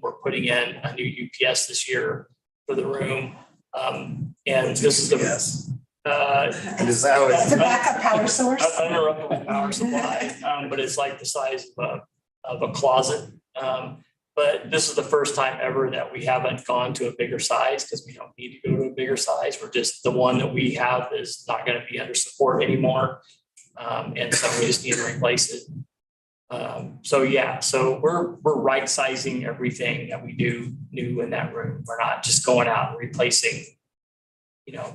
[SPEAKER 1] We're putting in a new UPS this year for the room. And this is the.
[SPEAKER 6] Yes.
[SPEAKER 1] It's
[SPEAKER 2] It's a backup power source.
[SPEAKER 1] uninterruptible power supply, but it's like the size of a closet. But this is the first time ever that we haven't gone to a bigger size because we don't need to go to a bigger size. We're just, the one that we have is not going to be under support anymore. And so we just need to replace it. So we're right sizing everything that we do new in that room. We're not just going out and replacing,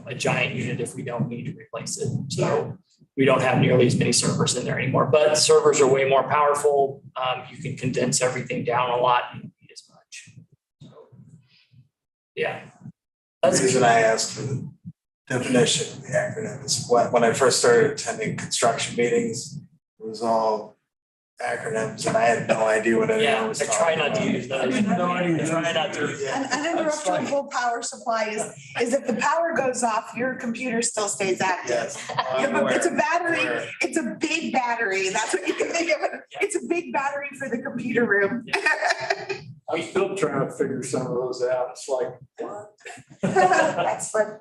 [SPEAKER 1] a giant unit if we don't need to replace it. So we don't have nearly as many servers in there anymore, but the servers are way more powerful. You can condense everything down a lot. You don't need as much. So, yeah.
[SPEAKER 6] That's the reason I asked for the definition of the acronym is when I first started attending construction meetings, it was all acronyms and I had no idea what anyone was
[SPEAKER 1] I
[SPEAKER 6] talking
[SPEAKER 1] try
[SPEAKER 6] about.
[SPEAKER 1] not to use those. I try not to.
[SPEAKER 2] An uninterruptible power supply is if the power goes off, your computer still stays active.
[SPEAKER 6] Yes.
[SPEAKER 2] It's a battery.
[SPEAKER 6] Aware.
[SPEAKER 2] It's a big battery. That's what you can think of it. It's a big battery for the computer room.
[SPEAKER 5] I'm still trying to figure some of those out. It's like, what?
[SPEAKER 2] That's fun.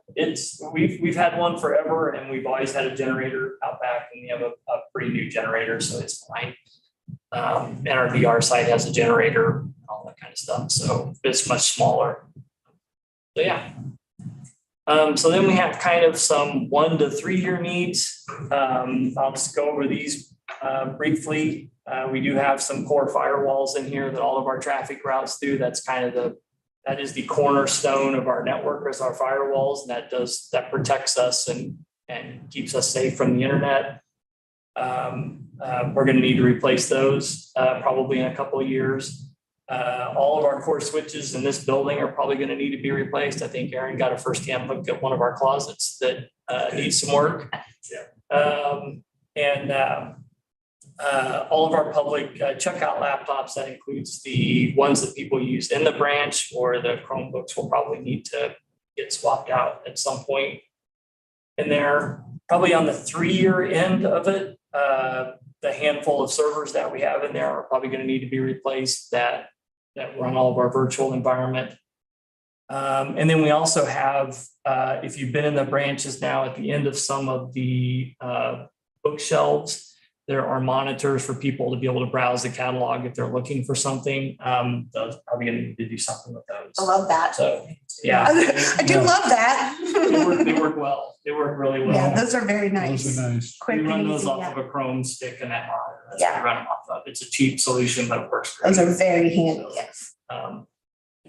[SPEAKER 1] We've had one forever and we've always had a generator out back and we have a pretty new generator, so it's fine. And our VR site has a generator, and all that kind of stuff. So it's much smaller. So yeah. So then we have kind of some 1 to 3 year needs. I'll just go over these briefly. We do have some core firewalls in here that all of our traffic routes through. That's kind of that is the cornerstone of our network is our firewalls. And that protects us and keeps us safe from the internet. We're going to need to replace those probably in a couple of years. All of our core switches in this building are probably going to need to be replaced. I think Aaron got a firsthand look at one of our closets that needs some work. All of our public checkout laptops, that includes the ones that people use in the branch, or the Chromebooks will probably need to get swapped out at some point in there. Probably on the 3-year end of it, the handful of servers that we have in there are probably going to need to be replaced that run all of our virtual environment. And then we also have, if you've been in the branches now, at the end of some of the bookshelves, there are monitors for people to be able to browse the catalog if they're looking for something. Those are probably going to need to do something with those.
[SPEAKER 2] I love that.
[SPEAKER 1] So, yeah.
[SPEAKER 2] I do love that.
[SPEAKER 1] They work well. They work really well.
[SPEAKER 2] Yeah, those are very nice.
[SPEAKER 5] Those are nice.
[SPEAKER 2] Quick
[SPEAKER 1] We run
[SPEAKER 2] and
[SPEAKER 1] those
[SPEAKER 2] easy,
[SPEAKER 1] off
[SPEAKER 2] yeah.
[SPEAKER 1] of a Chrome stick and that monitor. That's
[SPEAKER 2] Yeah.
[SPEAKER 1] what we run them off of. It's a cheap solution, but it works great.
[SPEAKER 2] Those are very handy, yes.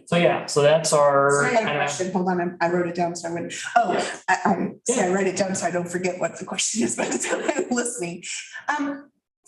[SPEAKER 1] So that's our
[SPEAKER 2] So I have a
[SPEAKER 1] kind of,
[SPEAKER 2] question. Hold on, I wrote it down so I wouldn't. I write it down so I don't forget what the question is by the time I'm listening.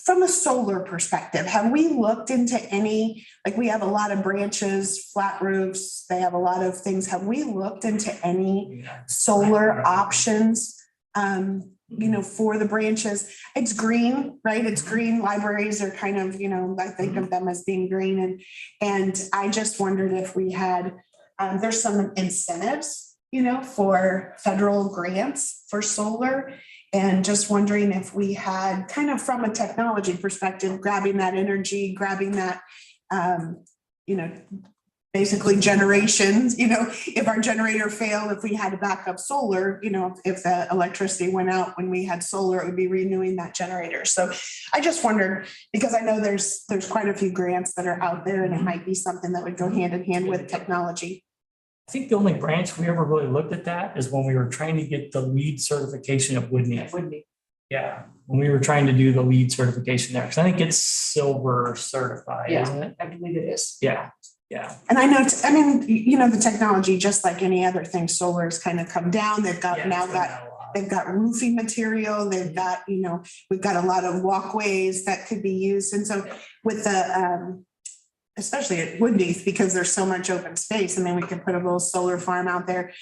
[SPEAKER 2] From a solar perspective, have we looked into any, like we have a lot of branches, flat roofs, they have a lot of things. Have we looked into any solar options? For the branches? It's green, right? It's green. Libraries are kind of, I think of them as being green. And I just wondered if we had, there's some incentives, for federal grants for solar. And just wondering if we had kind of from a technology perspective, grabbing that energy, grabbing that, basically generations, if our generator failed, if we had to back up solar, if the electricity went out when we had solar, it would be renewing that generator. So I just wondered, because I know there's quite a few grants that are out there and it might be something that would go hand in hand with technology.
[SPEAKER 1] I think the only branch we ever really looked at that is when we were trying to get the lead certification at Woodney.
[SPEAKER 4] It would be.
[SPEAKER 1] Yeah, when we were trying to do the lead certification there, because I think it's silver certified,
[SPEAKER 4] Yeah.
[SPEAKER 1] isn't it?
[SPEAKER 4] I believe it is.
[SPEAKER 1] Yeah, yeah.
[SPEAKER 2] And I know, I mean, you know, the technology, just like any other thing, solar's kind of come down. They've got,
[SPEAKER 1] Yeah,
[SPEAKER 2] now
[SPEAKER 1] it's
[SPEAKER 2] got,
[SPEAKER 1] been a lot.
[SPEAKER 2] they've got roofing material, they've got, you know, we've got a lot of walkways that could be used. And so with the, especially at Woodneath, because there's so much open space, I mean, we could put a little solar farm out there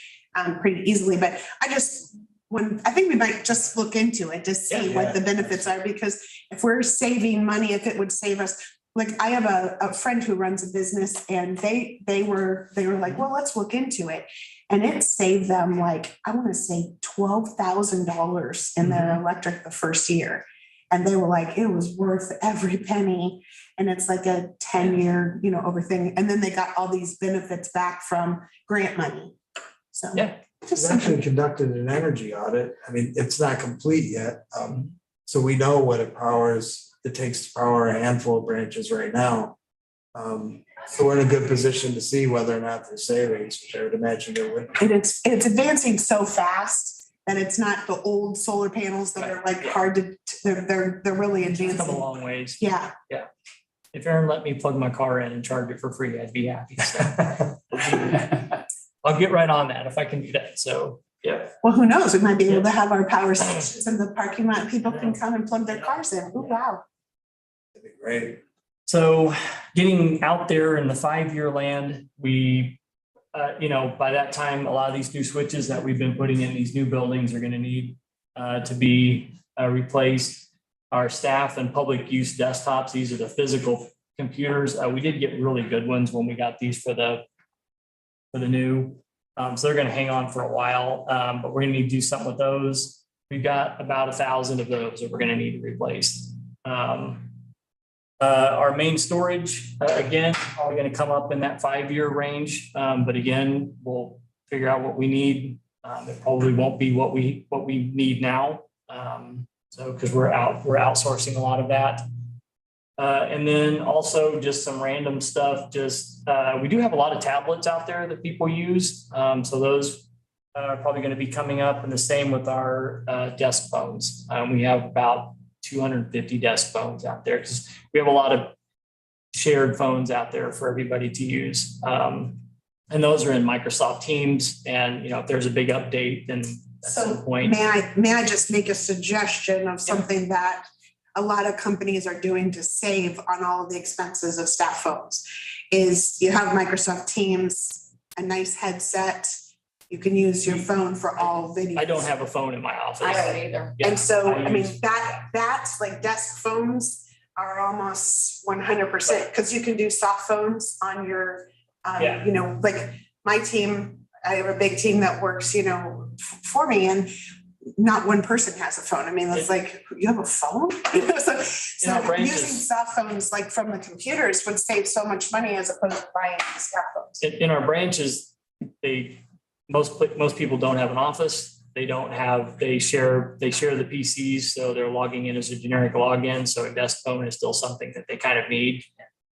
[SPEAKER 2] pretty easily, but I think we might just look into it to see what the benefits are, because if we're saving money, if it would save us, like I have a friend who runs a business and they were like, well, let's look into it. And it saved them like, I want to say $12,000 in their electric the first year. And they were like, it was worth every penny. And it's like a 10-year, you know, over thing. And then they got all these benefits back from grant money. So.
[SPEAKER 1] Yeah.
[SPEAKER 2] Just
[SPEAKER 6] We've actually conducted an energy audit. I mean, it's not complete yet. So we know what it takes to power a handful of branches right now. So we're in a good position to see whether or not there's savings, which I would imagine there would.
[SPEAKER 2] And it's advancing so fast that it's not the old solar panels that are like hard to, they're really
[SPEAKER 1] It's come a
[SPEAKER 2] advancing.
[SPEAKER 1] long ways.
[SPEAKER 2] Yeah,
[SPEAKER 1] If Aaron let me plug my car in and charge it for free, I'd be happy. So I'll get right on that if I can do that. So, yeah.
[SPEAKER 2] well, who knows? We might be able to have our power stations in the parking lot. People can come and plug their cars in. Oh, wow.
[SPEAKER 6] That'd be great.
[SPEAKER 1] So getting out there in the 5-year land, we, you know, by that time, a lot of these new switches that we've been putting in these new buildings are going to need to be replaced. Our staff and public use desktops, these are the physical computers. We did get really good ones when we got these for the new. So they're going to hang on for a while, but we're going to need to do something with those. We've got about 1,000 of those that we're going to need to replace. Our main storage, again, probably going to come up in that 5-year range. But again, we'll figure out what we need. It probably won't be what we need now. So because we're outsourcing a lot of that. And then also just some random stuff, we do have a lot of tablets out there that people use. So those are probably going to be coming up, and the same with our desk phones. We have about 250 desk phones out there because we have a lot of shared phones out there for everybody to use. And those are in Microsoft Teams. And, you know, if there's a big update, then at some point.
[SPEAKER 2] May I just make a suggestion of something that a lot of companies are doing to save on all of the expenses of staff phones? Is you have Microsoft Teams, a nice headset. You can use your phone for all videos.
[SPEAKER 1] I don't have a phone in my office.
[SPEAKER 4] I don't either.
[SPEAKER 1] Yeah,
[SPEAKER 2] And so, I mean,
[SPEAKER 1] use-
[SPEAKER 2] that's like desk phones are almost 100% because you can do soft phones on your,
[SPEAKER 1] Yeah.
[SPEAKER 2] you know, like my team, I have a big team that works, you know, for me, and not one person has a phone. I mean, it's like, you have a phone? You know, so
[SPEAKER 1] In our branches.
[SPEAKER 2] using soft phones like from the computers would save so much money as opposed to buying staff phones.
[SPEAKER 1] In our branches, most people don't have an office. They share the PCs, so they're logging in as a generic login. So a desk phone is still something that they kind of need.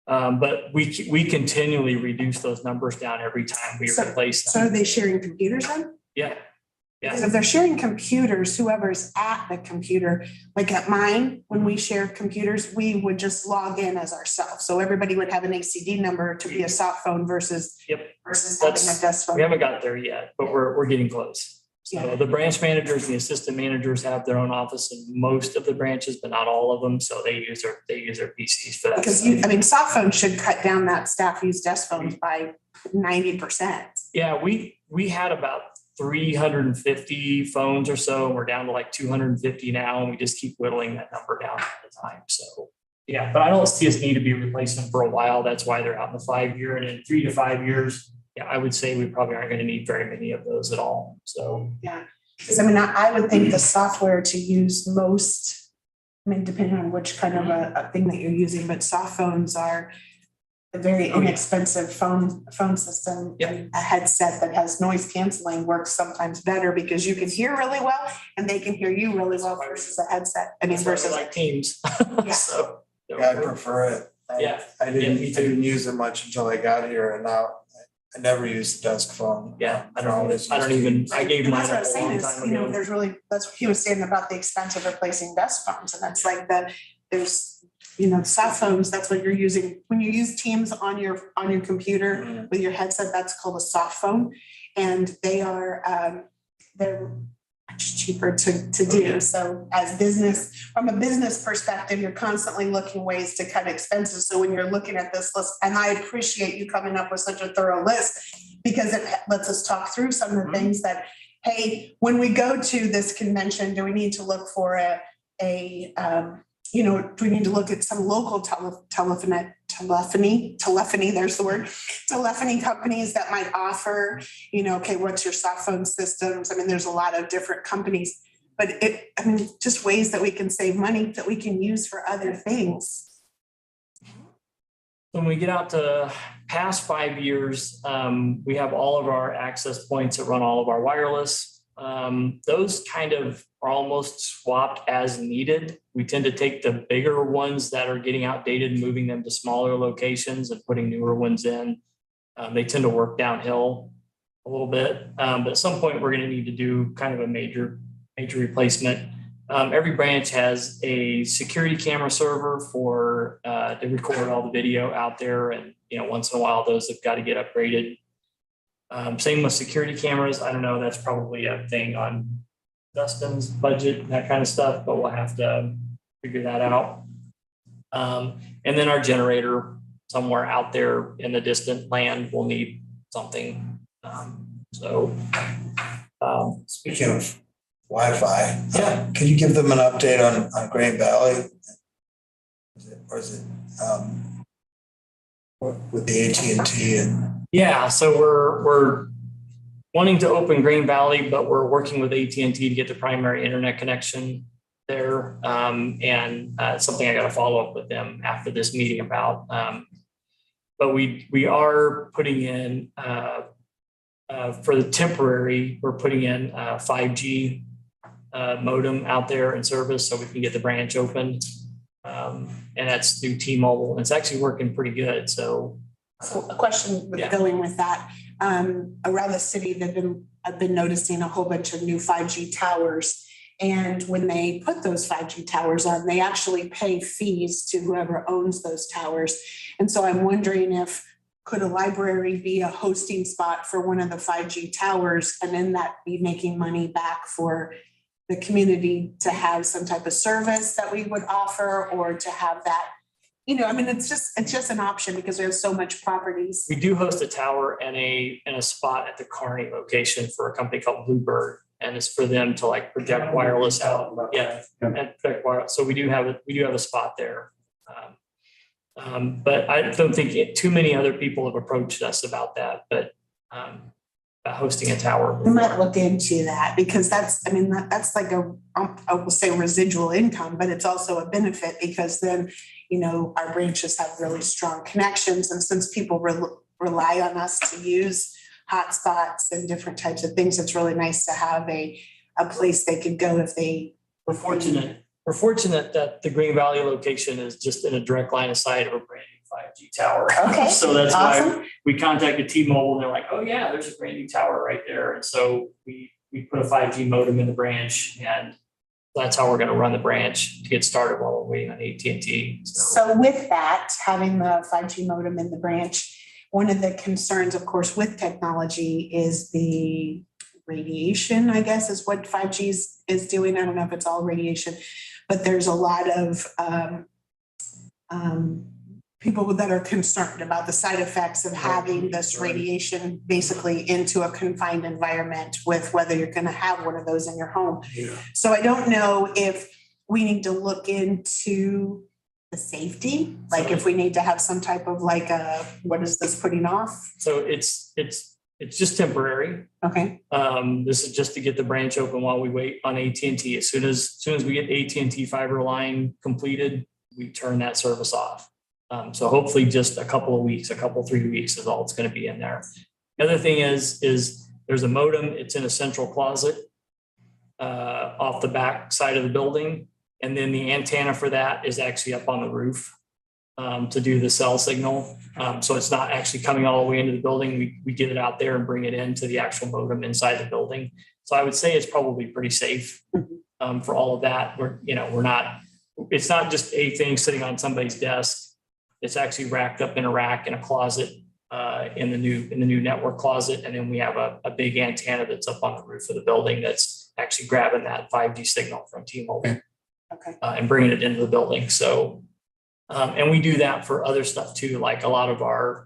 [SPEAKER 1] But we continually reduce those numbers down every time we replace
[SPEAKER 2] So
[SPEAKER 1] them.
[SPEAKER 2] are they sharing computers then?
[SPEAKER 1] Yeah.
[SPEAKER 2] Because if they're sharing computers, whoever's at the computer, like at mine, when we share computers, we would just log in as ourselves. So everybody would have an ACD number to be a soft phone versus having a desk phone.
[SPEAKER 1] We haven't got there yet, but we're getting close. So
[SPEAKER 2] Yeah.
[SPEAKER 1] the branch managers and the assistant managers have their own office in most of the branches, but not all of them. So they use their PCs for that.
[SPEAKER 2] Because soft phones should cut down that staff use desk phones by 90%.
[SPEAKER 1] Yeah, we had about 350 phones or so, and we're down to like 250 now, and we just keep whittling that number down at the time. So yeah, but I don't see us need to be replacing them for a while. That's why they're out in the 5-year, and in 3 to 5 years, yeah, I would say we probably aren't going to need very many of those at all. So
[SPEAKER 2] Yeah. Because I would think the software to use most, depending on which kind of a thing that you're using, but soft phones are a very inexpensive phone system.
[SPEAKER 1] Yeah.
[SPEAKER 2] A headset that has noise canceling works sometimes better because you can hear really well and they can hear you really well versus a headset.
[SPEAKER 1] that's why we
[SPEAKER 2] Versus
[SPEAKER 1] like Teams.
[SPEAKER 2] Yeah.
[SPEAKER 1] So
[SPEAKER 6] Yeah, I prefer it.
[SPEAKER 1] Yeah.
[SPEAKER 6] I didn't use it much until I got here, and now I never used the desk phone.
[SPEAKER 1] Yeah, I don't even, I gave
[SPEAKER 2] And
[SPEAKER 1] mine
[SPEAKER 2] that's what I
[SPEAKER 1] up
[SPEAKER 2] was
[SPEAKER 1] a
[SPEAKER 2] saying
[SPEAKER 1] long
[SPEAKER 2] is,
[SPEAKER 1] time
[SPEAKER 2] you know,
[SPEAKER 1] ago.
[SPEAKER 2] there's really, that's what he was saying about the expense of replacing desk phones. And that's like there's, you know, soft phones, that's what you're using. When you use Teams on your computer with your headset, that's called a soft phone. And they are, they're much cheaper to do. So from a business perspective, you're constantly looking ways to cut expenses. So when you're looking at this list, and I appreciate you coming up with such a thorough list, because it lets us talk through some of the things that, hey, when we go to this convention, do we need to look for you know, do we need to look at some local telephony, there's the word, telephony companies that might offer, you know, okay, what's your soft phone systems? I mean, there's a lot of different companies, but just ways that we can save money that we can use for other things.
[SPEAKER 1] When we get out to past 5 years, we have all of our access points that run all of our wireless. Those kind of are almost swapped as needed. We tend to take the bigger ones that are getting outdated and moving them to smaller locations and putting newer ones in. They tend to work downhill a little bit, but at some point we're going to need to do kind of a major replacement. Every branch has a security camera server to record all the video out there, and once in a while those have got to get upgraded. Same with security cameras. I don't know, that's probably a thing on Dustin's budget and that kind of stuff, but we'll have to figure that out. And then our generator somewhere out there in the distant land will need something.
[SPEAKER 6] Speaking of Wi-Fi,
[SPEAKER 1] Yeah.
[SPEAKER 6] can you give them an update on Green Valley? With the AT&T and?
[SPEAKER 1] Yeah, so we're wanting to open Green Valley, but we're working with AT&T to get the primary internet connection there. And it's something I got to follow up with them after this meeting about. But we are putting in, for the temporary, we're putting in 5G modem out there in service so we can get the branch open. And that's through T-Mobile. And it's actually working pretty good. So
[SPEAKER 2] a question going with that, around the city, I've been noticing a whole bunch of new 5G towers. And when they put those 5G towers on, they actually pay fees to whoever owns those towers. And so I'm wondering could a library be a hosting spot for one of the 5G towers, and then that be making money back for the community to have some type of service that we would offer, or to have that, it's just an option because we have so much properties.
[SPEAKER 1] we do host a tower in a spot at the Kearney location for a company called Bluebird, and it's for them to project wireless out. Yeah, and project wireless. So we do have a spot there. But I don't think too many other people have approached us about that, but about hosting a tower.
[SPEAKER 2] We might look into that because that's like I will say residual income, but it's also a benefit because then, our branches have really strong connections. And since people rely on us to use hotspots and different types of things, it's really nice to have a place they could go if they.
[SPEAKER 1] We're fortunate that the Green Valley location is just in a direct line of sight of a brand new 5G tower.
[SPEAKER 2] Okay.
[SPEAKER 1] So that's
[SPEAKER 2] awesome.
[SPEAKER 1] why we contacted T-Mobile and they're like, oh yeah, there's a brand new tower right there. And so we put a 5G modem in the branch, and that's how we're going to run the branch to get started while we're waiting on AT&T.
[SPEAKER 2] So with that, having the 5G modem in the branch, one of the concerns, of course, with technology is the radiation, I guess, is what 5G is doing. I don't know if it's all radiation, but there's a lot of people that are concerned about the side effects of having this radiation basically into a confined environment with whether you're going to have one of those in your home.
[SPEAKER 5] Yeah.
[SPEAKER 2] So I don't know if we need to look into the safety, if we need to have some type of what is this putting off?
[SPEAKER 1] So it's just temporary.
[SPEAKER 2] Okay.
[SPEAKER 1] This is just to get the branch open while we wait on AT&T. As soon as we get AT&T fiber line completed, we turn that service off. So hopefully just a couple of weeks, 3 weeks is all it's going to be in there. The other thing is there's a modem. It's in a central closet off the back side of the building. And then the antenna for that is actually up on the roof. to do the cell signal. So it's not actually coming all the way into the building. We get it out there and bring it into the actual modem inside the building. So I would say it's probably pretty safe for all of that. It's not just a thing sitting on somebody's desk. It's actually racked up in a rack in a closet in the new network closet. And then we have a big antenna that's up on the roof of the building that's actually grabbing that 5G signal from T-Mobile.
[SPEAKER 2] Okay.
[SPEAKER 1] And bringing it into the building. So, and we do that for other stuff too, like a lot of our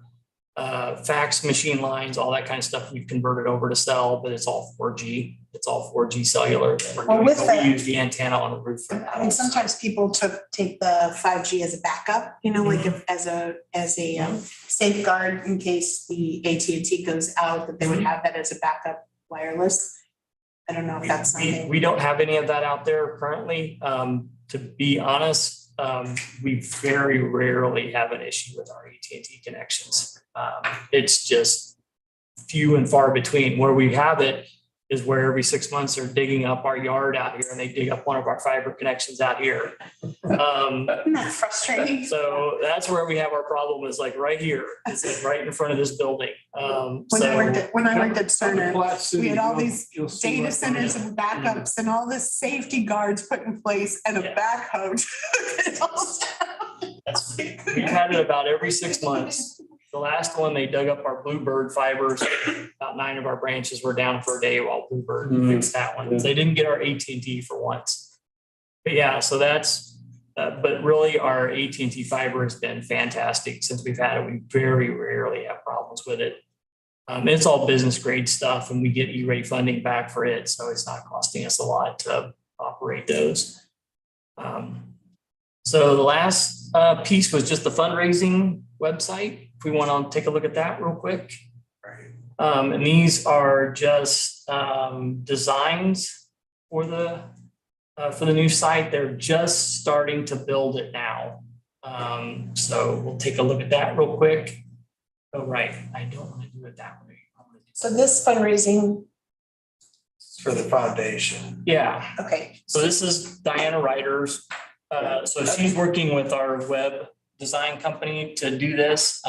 [SPEAKER 1] fax machine lines, all that kind of stuff we've converted over to cell, but it's all 4G. It's all 4G cellular.
[SPEAKER 2] Well, with
[SPEAKER 1] We use the antenna on the roof for that.
[SPEAKER 2] And sometimes people take the 5G as a backup, like as a safeguard in case the AT&T goes out, that they would have that as a backup wireless. I don't know if that's something.
[SPEAKER 1] We don't have any of that out there currently. To be honest, we very rarely have an issue with our AT&T connections. It's just few and far between. Where we have it is where every 6 months they're digging up our yard out here and they dig up one of our fiber connections out here.
[SPEAKER 2] Isn't that frustrating?
[SPEAKER 1] So that's where we have our problem, is like right here. It's like right in front of this building.
[SPEAKER 2] When I worked at Cerner, we had all these
[SPEAKER 5] You'll see
[SPEAKER 2] data
[SPEAKER 5] what-
[SPEAKER 2] centers and backups and all this safety guards put in place and a
[SPEAKER 1] Yeah.
[SPEAKER 2] backhoe.
[SPEAKER 1] We've had it about every 6 months. The last one, they dug up our Bluebird fibers. About 9 of our branches were down for a day while Bluebird fixed that one. They didn't get our AT&T for once. But yeah, so that's, but really our AT&T fiber has been fantastic since we've had it. We very rarely have problems with it. It's all business grade stuff and we get E-rate funding back for it. So it's not costing us a lot to operate those. So the last piece was just the fundraising website. If we want to take a look at that real quick.
[SPEAKER 6] Right.
[SPEAKER 1] And these are just designs for the new site. They're just starting to build it now. So we'll take a look at that real quick. Oh, right. I don't want to do it that way.
[SPEAKER 2] So this fundraising,
[SPEAKER 6] For the foundation.
[SPEAKER 1] Yeah.
[SPEAKER 2] okay,
[SPEAKER 1] So this is Diana Ryder's. So she's working with our web design company to do this.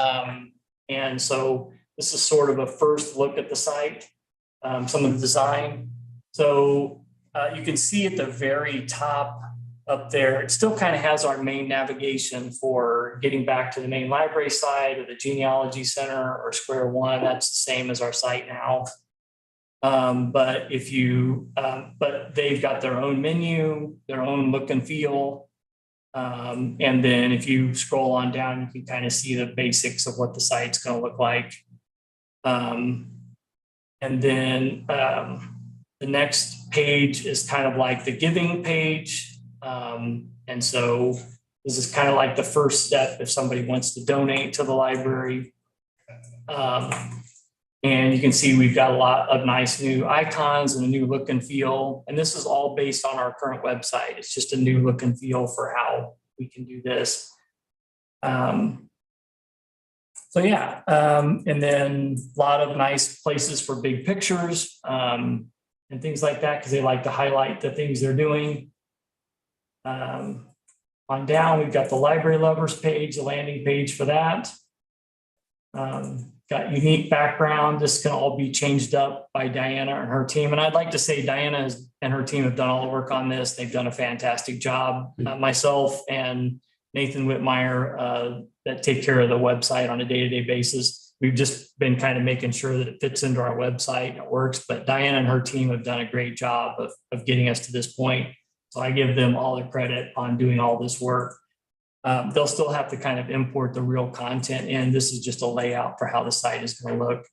[SPEAKER 1] And so this is sort of a first look at the site, some of the design. So you can see at the very top up there, it still kind of has our main navigation for getting back to the main library side or the genealogy center or Square One. That's the same as our site now. But they've got their own menu, their own look and feel. And then if you scroll on down, you can kind of see the basics of what the site's going to look like. And then the next page is kind of like the giving page. And so this is kind of like the first step if somebody wants to donate to the library. And you can see we've got a lot of nice new icons and a new look and feel. And this is all based on our current website. It's just a new look and feel for how we can do this. So yeah, and then a lot of nice places for big pictures and things like that, because they like to highlight the things they're doing. On down, we've got the library lovers page, the landing page for that. Got unique background. This can all be changed up by Diana and her team. And I'd like to say Diana and her team have done all the work on this. They've done a fantastic job. Myself and Nathan Whitmire that take care of the website on a day-to-day basis. We've just been kind of making sure that it fits into our website and it works. But Diana and her team have done a great job of getting us to this point. So I give them all the credit on doing all this work. They'll still have to kind of import the real content in. This is just a layout for how the site is going to look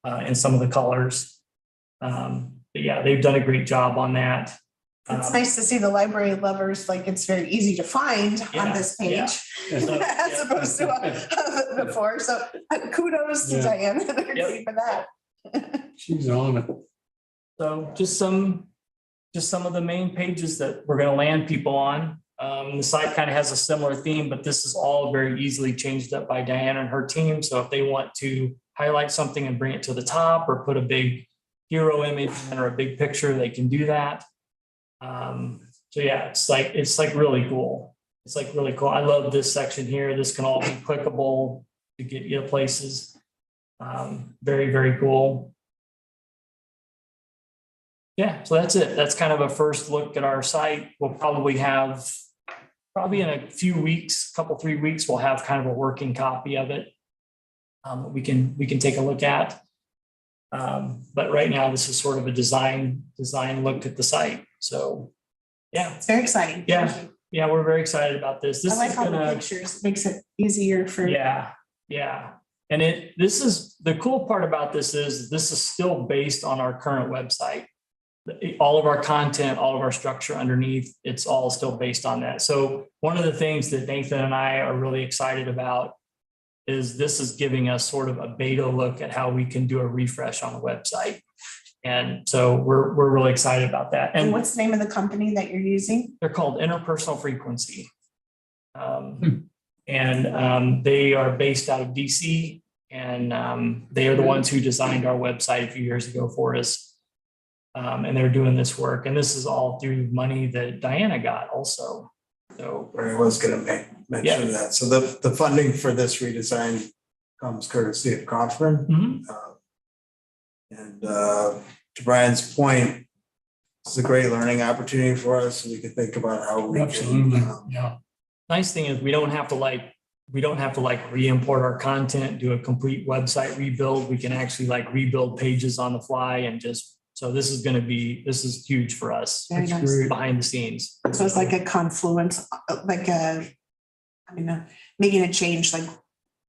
[SPEAKER 1] and some of the colors. But yeah, they've done a great job on that.
[SPEAKER 2] it's nice to see the library lovers, like it's very easy to find on this
[SPEAKER 1] Yeah.
[SPEAKER 2] page.
[SPEAKER 1] Yeah.
[SPEAKER 2] As opposed to before, so kudos to
[SPEAKER 5] Yeah.
[SPEAKER 2] Diane and her
[SPEAKER 1] Yep.
[SPEAKER 2] team for that.
[SPEAKER 5] She's on it.
[SPEAKER 1] So just some of the main pages that we're going to land people on. The site kind of has a similar theme, but this is all very easily changed up by Diana and her team. So if they want to highlight something and bring it to the top or put a big hero image or a big picture, they can do that. So yeah, it's like really cool. It's like really cool. I love this section here. This can all be clickable to get you to places. Very, very cool. Yeah, so that's it. That's kind of a first look at our site. We'll probably have, in a few weeks, 3 weeks, we'll have kind of a working copy of it. We can take a look at. But right now, this is sort of a design look at the site. So, yeah.
[SPEAKER 2] It's very exciting.
[SPEAKER 1] Yeah. Yeah, we're very excited about this. This
[SPEAKER 2] I like
[SPEAKER 1] is
[SPEAKER 2] all the
[SPEAKER 1] gonna,
[SPEAKER 2] pictures, makes it easier for.
[SPEAKER 1] yeah. And this is, the cool part about this is still based on our current website. All of our content, all of our structure underneath, it's all still based on that. So one of the things that Nathan and I are really excited about is this is giving us sort of a beta look at how we can do a refresh on the website. And so we're really excited about that.
[SPEAKER 2] And
[SPEAKER 1] And
[SPEAKER 2] what's the name of the company that you're using?
[SPEAKER 1] they're called Interpersonal Frequency. And they are based out of DC, and they are the ones who designed our website a few years ago for us. And they're doing this work, and this is all through money that Diana got also. So
[SPEAKER 6] I was gonna mention that. So the funding for this redesign comes courtesy of Kaufman.
[SPEAKER 1] mhm.
[SPEAKER 6] And to Brian's point, it's a great learning opportunity for us. So we can think about how we
[SPEAKER 5] Absolutely,
[SPEAKER 6] can.
[SPEAKER 5] yeah.
[SPEAKER 1] Nice thing is we don't have to re-import our content, do a complete website rebuild. We can actually rebuild pages on the fly and just, so this is huge for us.
[SPEAKER 2] Very
[SPEAKER 5] That's
[SPEAKER 2] nice.
[SPEAKER 5] great.
[SPEAKER 1] Behind the scenes.
[SPEAKER 2] So it's like a confluence, making a change, like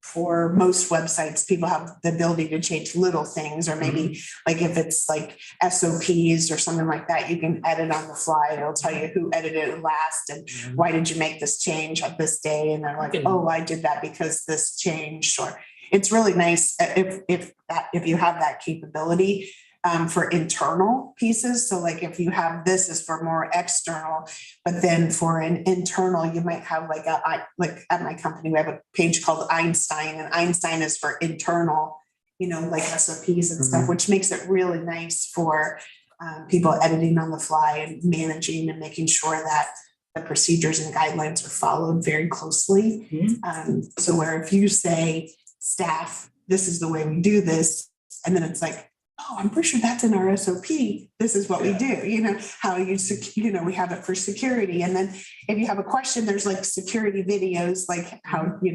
[SPEAKER 2] for most websites, people have the ability to change little things, or maybe like if it's like SOPs or something like that, you can edit on the fly. It'll tell you who edited it last and why did you make this change at this day? And they're like, oh, I did that because this changed. Or it's really nice if you have that capability. For internal pieces. So like if you have, this is for more external, but then for an internal, you might have like at my company, we have a page called Einstein, and Einstein is for internal, like SOPs and stuff, which makes it really nice for people editing on the fly and managing and making sure that the procedures and guidelines are followed very closely. So where if you say staff, this is the way we do this, and then it's like, oh, I'm pretty sure that's in our SOP. This is what we do, how we have it for security. And then if you have a question, there's like security videos, like how do you,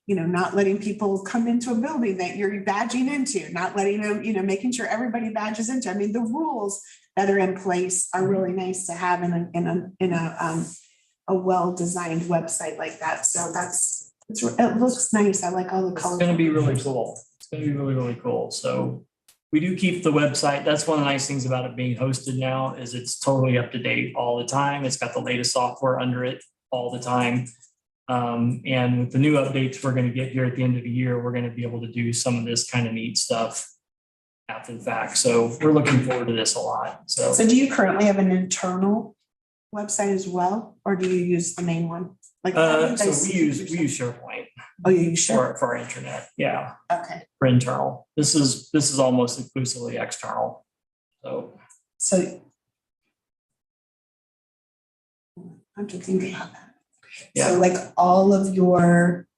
[SPEAKER 2] not letting people come into a building that you're badging into, not letting them, making sure everybody badges into. I mean, the rules that are in place are really nice to have in a well-designed website like that. So it looks nice. I like all the colors.
[SPEAKER 1] It's going to be really cool. It's going to be really, really cool. So we do keep the website. That's one of the nice things about it being hosted now is it's totally up to date all the time. It's got the latest software under it all the time. And with the new updates we're going to get here at the end of the year, we're going to be able to do some of this kind of neat stuff after the fact. So we're looking forward to this a lot. So
[SPEAKER 2] do you currently have an internal website as well, or do you use the main one? Like
[SPEAKER 1] so we use SharePoint.
[SPEAKER 2] Oh, you use SharePoint.
[SPEAKER 1] For our internet. Yeah.
[SPEAKER 2] Okay.
[SPEAKER 1] For internal. This is almost exclusively external. So
[SPEAKER 2] I'm just thinking about that.
[SPEAKER 1] Yeah.
[SPEAKER 2] So like all of your,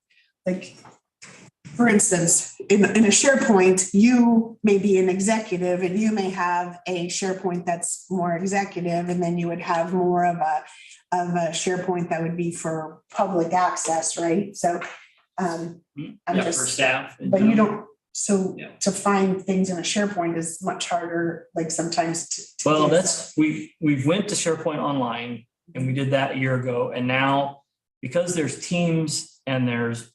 [SPEAKER 2] for instance, in a SharePoint, you may be an executive and you may have a SharePoint that's more executive, and then you would have more of a SharePoint that would be for public access, right? So
[SPEAKER 1] for staff.
[SPEAKER 2] But you don't,
[SPEAKER 1] Yeah.
[SPEAKER 2] to find things in a SharePoint is much harder, like sometimes to
[SPEAKER 1] Well,
[SPEAKER 2] get
[SPEAKER 1] we went to SharePoint Online, and we did that a year ago. And now, because there's Teams and there's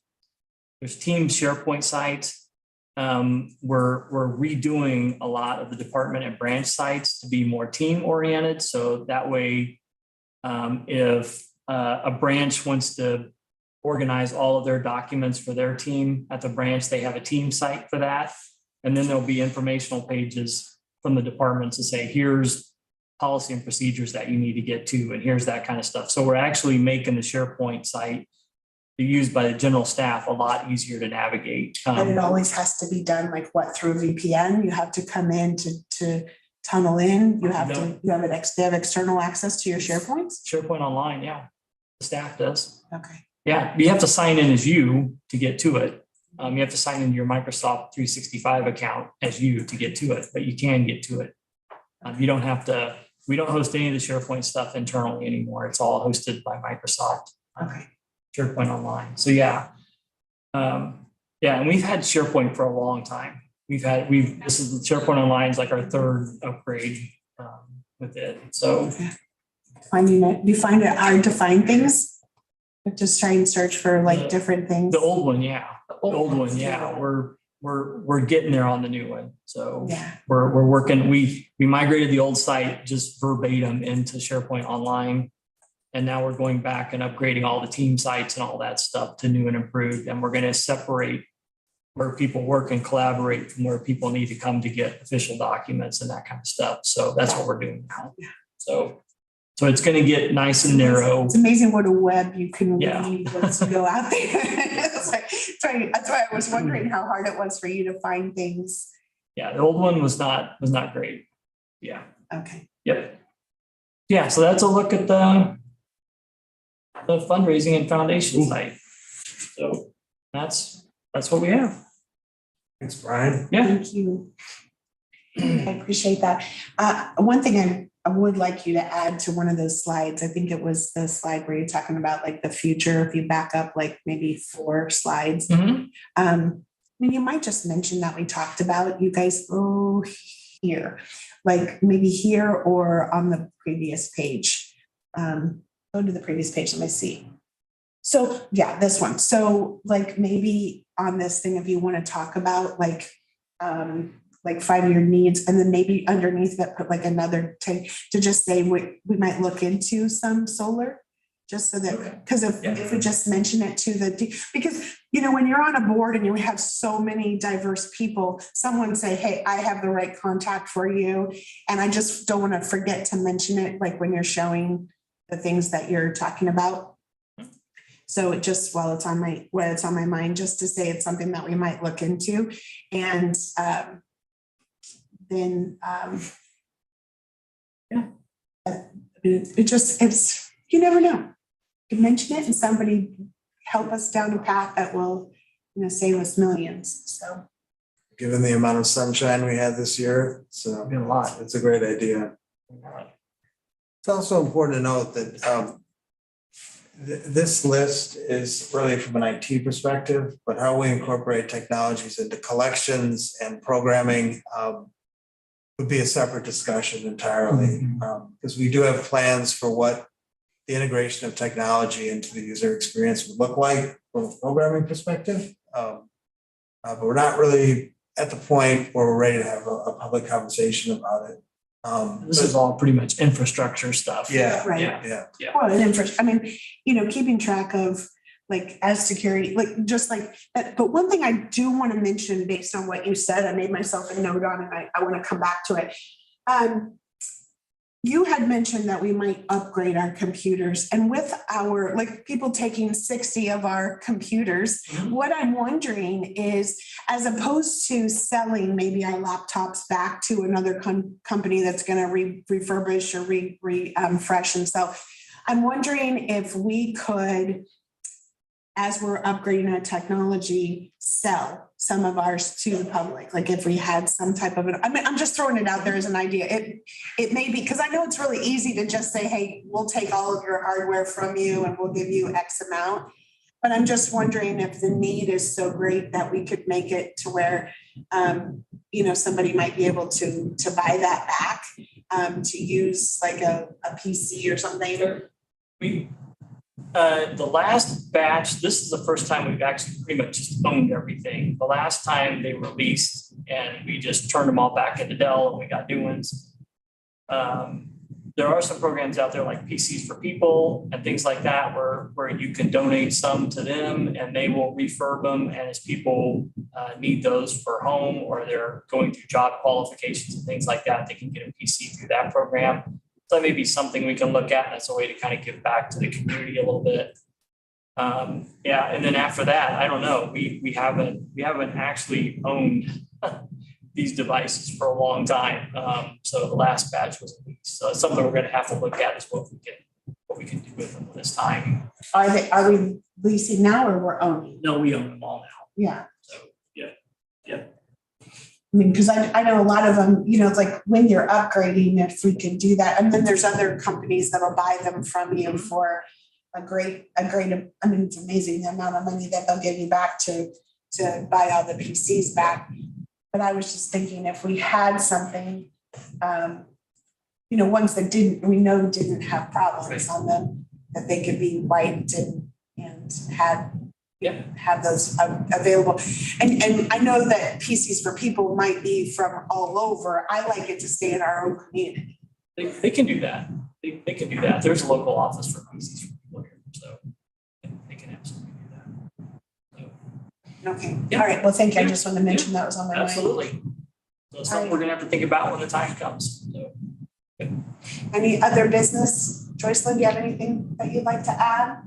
[SPEAKER 1] Teams SharePoint sites, we're redoing a lot of the department and branch sites to be more team oriented. So that way, if a branch wants to organize all of their documents for their team at the branch, they have a team site for that. And then there'll be informational pages from the departments to say, here's policy and procedures that you need to get to, and here's that kind of stuff. So we're actually making the SharePoint site used by the general staff a lot easier to navigate.
[SPEAKER 2] But it always has to be done through VPN. You have to come in to tunnel in. You have they have external access to your SharePoints.
[SPEAKER 1] SharePoint Online, yeah. The staff does.
[SPEAKER 2] Okay.
[SPEAKER 1] Yeah, you have to sign in as you to get to it. You have to sign in your Microsoft 365 account as you to get to it, but you can get to it. You don't have to, we don't host any of the SharePoint stuff internally anymore. It's all hosted by Microsoft.
[SPEAKER 2] Okay.
[SPEAKER 1] SharePoint Online. So yeah. Yeah, and we've had SharePoint for a long time. This is the SharePoint Online is like our third upgrade with it. So
[SPEAKER 2] Finding it, do you find it hard to find things? Or just try and search for like different things?
[SPEAKER 1] the old one, yeah. The old one, yeah. We're getting there on the new one. So
[SPEAKER 2] Yeah.
[SPEAKER 1] we're working, we migrated the old site just verbatim into SharePoint Online. And now we're going back and upgrading all the team sites and all that stuff to new and improved. And we're going to separate where people work and collaborate from where people need to come to get official documents and that kind of stuff. So that's what we're doing now. So it's going to get nice and narrow.
[SPEAKER 2] It's amazing what a web you can
[SPEAKER 1] Yeah.
[SPEAKER 2] weave once you go out there. That's why I was wondering how hard it was for you to find things.
[SPEAKER 1] Yeah, the old one was not great. Yeah.
[SPEAKER 2] Okay.
[SPEAKER 1] Yep. Yeah. So that's a look at the fundraising and foundation site. So that's what we have.
[SPEAKER 6] Thanks, Brian.
[SPEAKER 1] Yeah.
[SPEAKER 2] Thank you. I appreciate that. One thing I would like you to add to one of those slides, I think it was the slide where you're talking about like the future, if you back up like maybe 4 slides.
[SPEAKER 1] Mhm.
[SPEAKER 2] I mean, you might just mention that we talked about you guys here, like maybe here or on the previous page. Go to the previous page, let me see. So yeah, this one. So like maybe on this thing, if you want to talk about like 5-year needs, and then maybe underneath that put like another to just say we might look into some solar, just so that, because if we just mention it to because when you're on a board and you have so many diverse people, someone say, hey, I have the right contact for you, and I just don't want to forget to mention it, like when you're showing the things that you're talking about. So it just, while it's on my mind, just to say it's something that we might look into. And then it's you never know. You mention it and somebody help us down a path that will save us millions. So
[SPEAKER 6] Given the amount of sunshine we had this year, so
[SPEAKER 1] Been a lot.
[SPEAKER 6] it's a great idea. It's also important to note that this list is really from an IT perspective, but how we incorporate technologies into collections and programming would be a separate discussion entirely. Because we do have plans for what the integration of technology into the user experience would look like from a programming perspective. But we're not really at the point where we're ready to have a public conversation about it.
[SPEAKER 1] This is all pretty much infrastructure stuff.
[SPEAKER 6] Yeah.
[SPEAKER 2] right.
[SPEAKER 6] Yeah.
[SPEAKER 2] Well, and I mean, keeping track of like as security, like just like that. But one thing I do want to mention based on what you said, I made myself a note on, and I want to come back to it. You had mentioned that we might upgrade our computers, and with our like people taking 60 of our computers, what I'm wondering is, as opposed to selling maybe our laptops back to another company that's going to refurbish or refresh and sell, I'm wondering if we could, as we're upgrading our technology, sell some of ours to the public. Like if we had some type of I'm just throwing it out there as an idea. It may be, because I know it's really easy to just say, hey, we'll take all of your hardware from you and we'll give you X amount. But I'm just wondering if the need is so great that we could make it to where, somebody might be able to buy that back, to use like a PC or something.
[SPEAKER 1] The last batch, this is the first time we've actually pretty much just owned everything. The last time they were leased and we just turned them all back into Dell and we got new ones. There are some programs out there like PCs for People and things like that where you can donate some to them and they will refurb them. And as people need those for home or they're going through job qualifications and things like that, they can get a PC through that program. So that may be something we can look at. That's a way to kind of give back to the community a little bit. And then after that, I don't know. We haven't actually owned these devices for a long time. So the last batch was a lease. So it's something we're going to have to look at is what we can do with them this time.
[SPEAKER 2] Are we leasing now or we're owning?
[SPEAKER 1] No, we own them all now.
[SPEAKER 2] Yeah.
[SPEAKER 1] So, yeah.
[SPEAKER 2] I mean, because I know a lot of them, you know, it's like when you're upgrading, if we could do that, and then there's other companies that'll buy them from you for a great, I mean, it's amazing the amount of money that they'll give you back to buy all the PCs back. But I was just thinking if we had something, you know, ones that didn't have problems on them, that they could be wiped and have those available. And I know that PCs for people might be from all over. I like it to stay in our own community.
[SPEAKER 1] They can do that. They can do that. There's a local office for PCs for people here, so they can absolutely do that.
[SPEAKER 2] Okay,
[SPEAKER 1] Yeah.
[SPEAKER 2] all right, well, thank you. I just wanted to mention that was on my mind.
[SPEAKER 1] Absolutely. So it's something we're gonna have to think about when the time comes, so.
[SPEAKER 2] Any other business? Joycelyn, do you have anything that you'd like to add?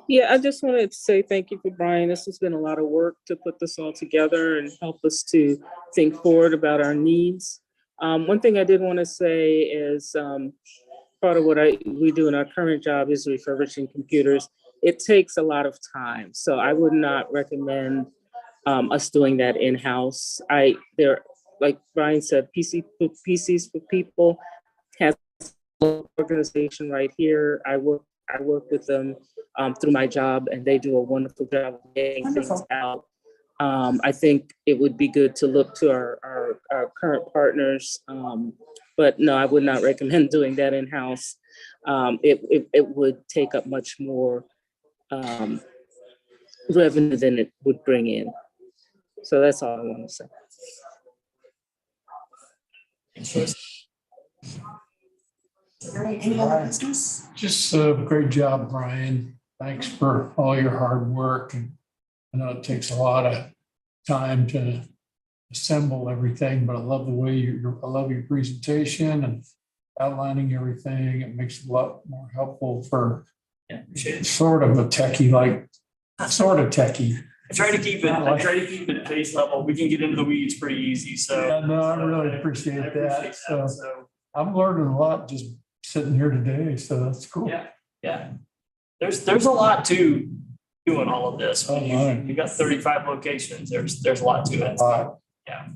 [SPEAKER 7] Yeah, I just wanted to say thank you for Brian. This has been a lot of work to put this all together and help us to think forward about our needs. One thing I did want to say is part of what we do in our current job is refurbishing computers. It takes a lot of time, so I would not recommend us doing that in-house. Like Brian said, PCs for People has an organization right here. I work with them through my job, and they do a wonderful job of getting things out. I think it would be good to look to our current partners, but no, I would not recommend doing that in-house. It would take up much more revenue than it would bring in. So that's all I want to say.
[SPEAKER 2] All right, any other business?
[SPEAKER 5] Just a great job, Brian. Thanks for all your hard work. And I know it takes a lot of time to assemble everything, but I love the way I love your presentation and outlining everything. It makes it a lot more helpful for sort of a techie, sort of techie.
[SPEAKER 1] I try to keep it at face level. We can get into the weeds pretty easy, so.
[SPEAKER 5] Yeah, no, I really appreciate that. So I'm learning a lot just sitting here today, so that's cool.
[SPEAKER 1] Yeah. There's a lot to doing all of this. When
[SPEAKER 5] Oh,
[SPEAKER 1] you got 35 locations, there's a lot to it. Yeah.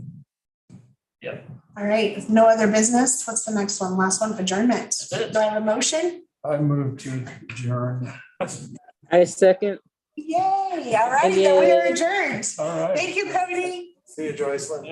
[SPEAKER 1] Yep.
[SPEAKER 2] All right, if no other business, what's the next one? Last one, adjournment.
[SPEAKER 1] That's it.
[SPEAKER 2] Do I have a motion?
[SPEAKER 5] I moved to adjourn.
[SPEAKER 7] I second.
[SPEAKER 2] Yay, all right, then we are adjourned.
[SPEAKER 5] All right.
[SPEAKER 2] Thank you, Cody.
[SPEAKER 6] See you, Joycelyn.